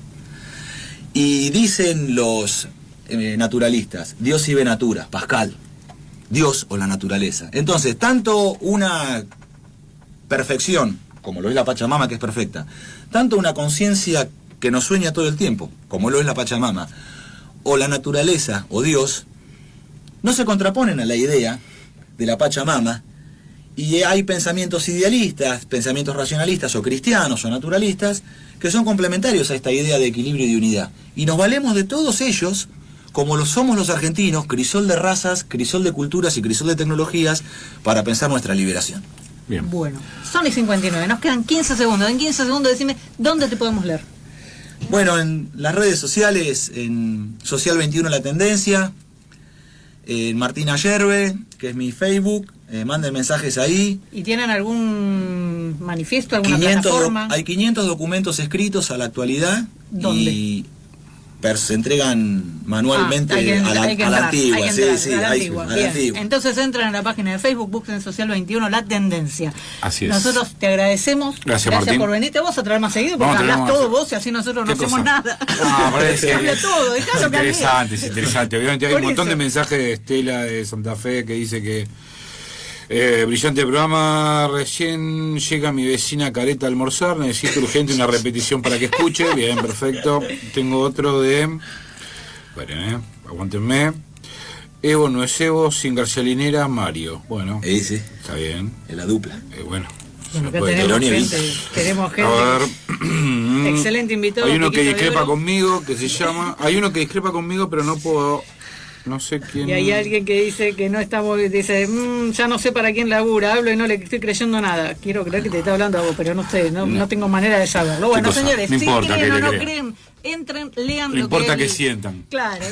Y dicen los naturalistas: Dios ibe natura, Pascal. Dios o la naturaleza. Entonces, tanto una perfección, como lo es la Pachamama, que es perfecta, tanto una conciencia que nos sueña todo el tiempo, como lo es la Pachamama, o la naturaleza o Dios, no se contraponen a la idea de la Pachamama, y hay pensamientos idealistas, pensamientos racionalistas o cristianos o naturalistas, que son complementarios a esta idea de equilibrio y de unidad. Y nos valemos de todos ellos, como lo somos los argentinos, crisol de razas, crisol de culturas y crisol de tecnologías, para pensar nuestra liberación. Bien. Bueno, son y 59, nos quedan 15 segundos. En 15 segundos decime, ¿dónde te podemos leer? Bueno, en las redes sociales, en Social 21 La Tendencia, en Martina Yerbe, que es mi Facebook, manden mensajes ahí. ¿Y tienen algún manifiesto, alguna plataforma? Hay 500 documentos escritos a la actualidad. ¿Dónde? Y se entregan manualmente a la antigua. Entonces entran a la página de Facebook, busquen Social 21 La Tendencia. Así es. Nosotros te agradecemos. Gracias Martín. Por venir. Te vamos a traer más seguido porque hablas todo vos y así nosotros no hacemos nada. Habla todo, dejalo que interesante, es interesante. Obviamente hay un montón de mensajes de Estela de Santa Fe que dice que brillante programa, recién llega mi vecina Careta a almorzar, necesito urgente una repetición para que escuche. Bien, perfecto. Tengo otro de... Bueno, aguántenme. Evo no es Evo, sin García Linera, Mario. Bueno, sí. Está bien. Es la dupla. Bueno. Tenemos gente. A ver. Excelente invitado. Hay uno que discrepa conmigo, que se llama... Hay uno que discrepa conmigo, pero no puedo... No sé quién... Y hay alguien que dice que no estamos... Dice, ya no sé para quién labura, hablo y no le estoy creyendo nada. Quiero creer que te está hablando a vos, pero no sé, no tengo manera de saberlo. Bueno, señores, no si importa creen o no creen. creen, entren, lean No importa que sientan. Claro,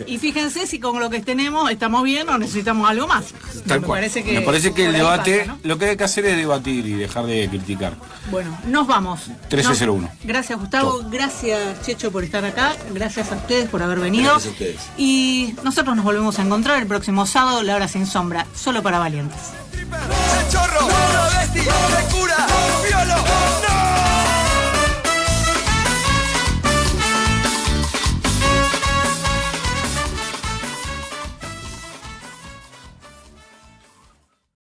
y fíjense si con lo que tenemos estamos bien o necesitamos algo más. Tal cual. Me parece que el debate, pasa, ¿no? Lo que hay que hacer es debatir y dejar de criticar. Bueno, nos vamos. 1301. Gracias, Gustavo. Todo. Gracias, Checho, por estar acá. Gracias a ustedes por haber venido. Gracias a ustedes. Y nosotros nos volvemos a encontrar el próximo sábado, La Hora Sin Sombra, solo para valientes. Chorro, travesti, cura, violo.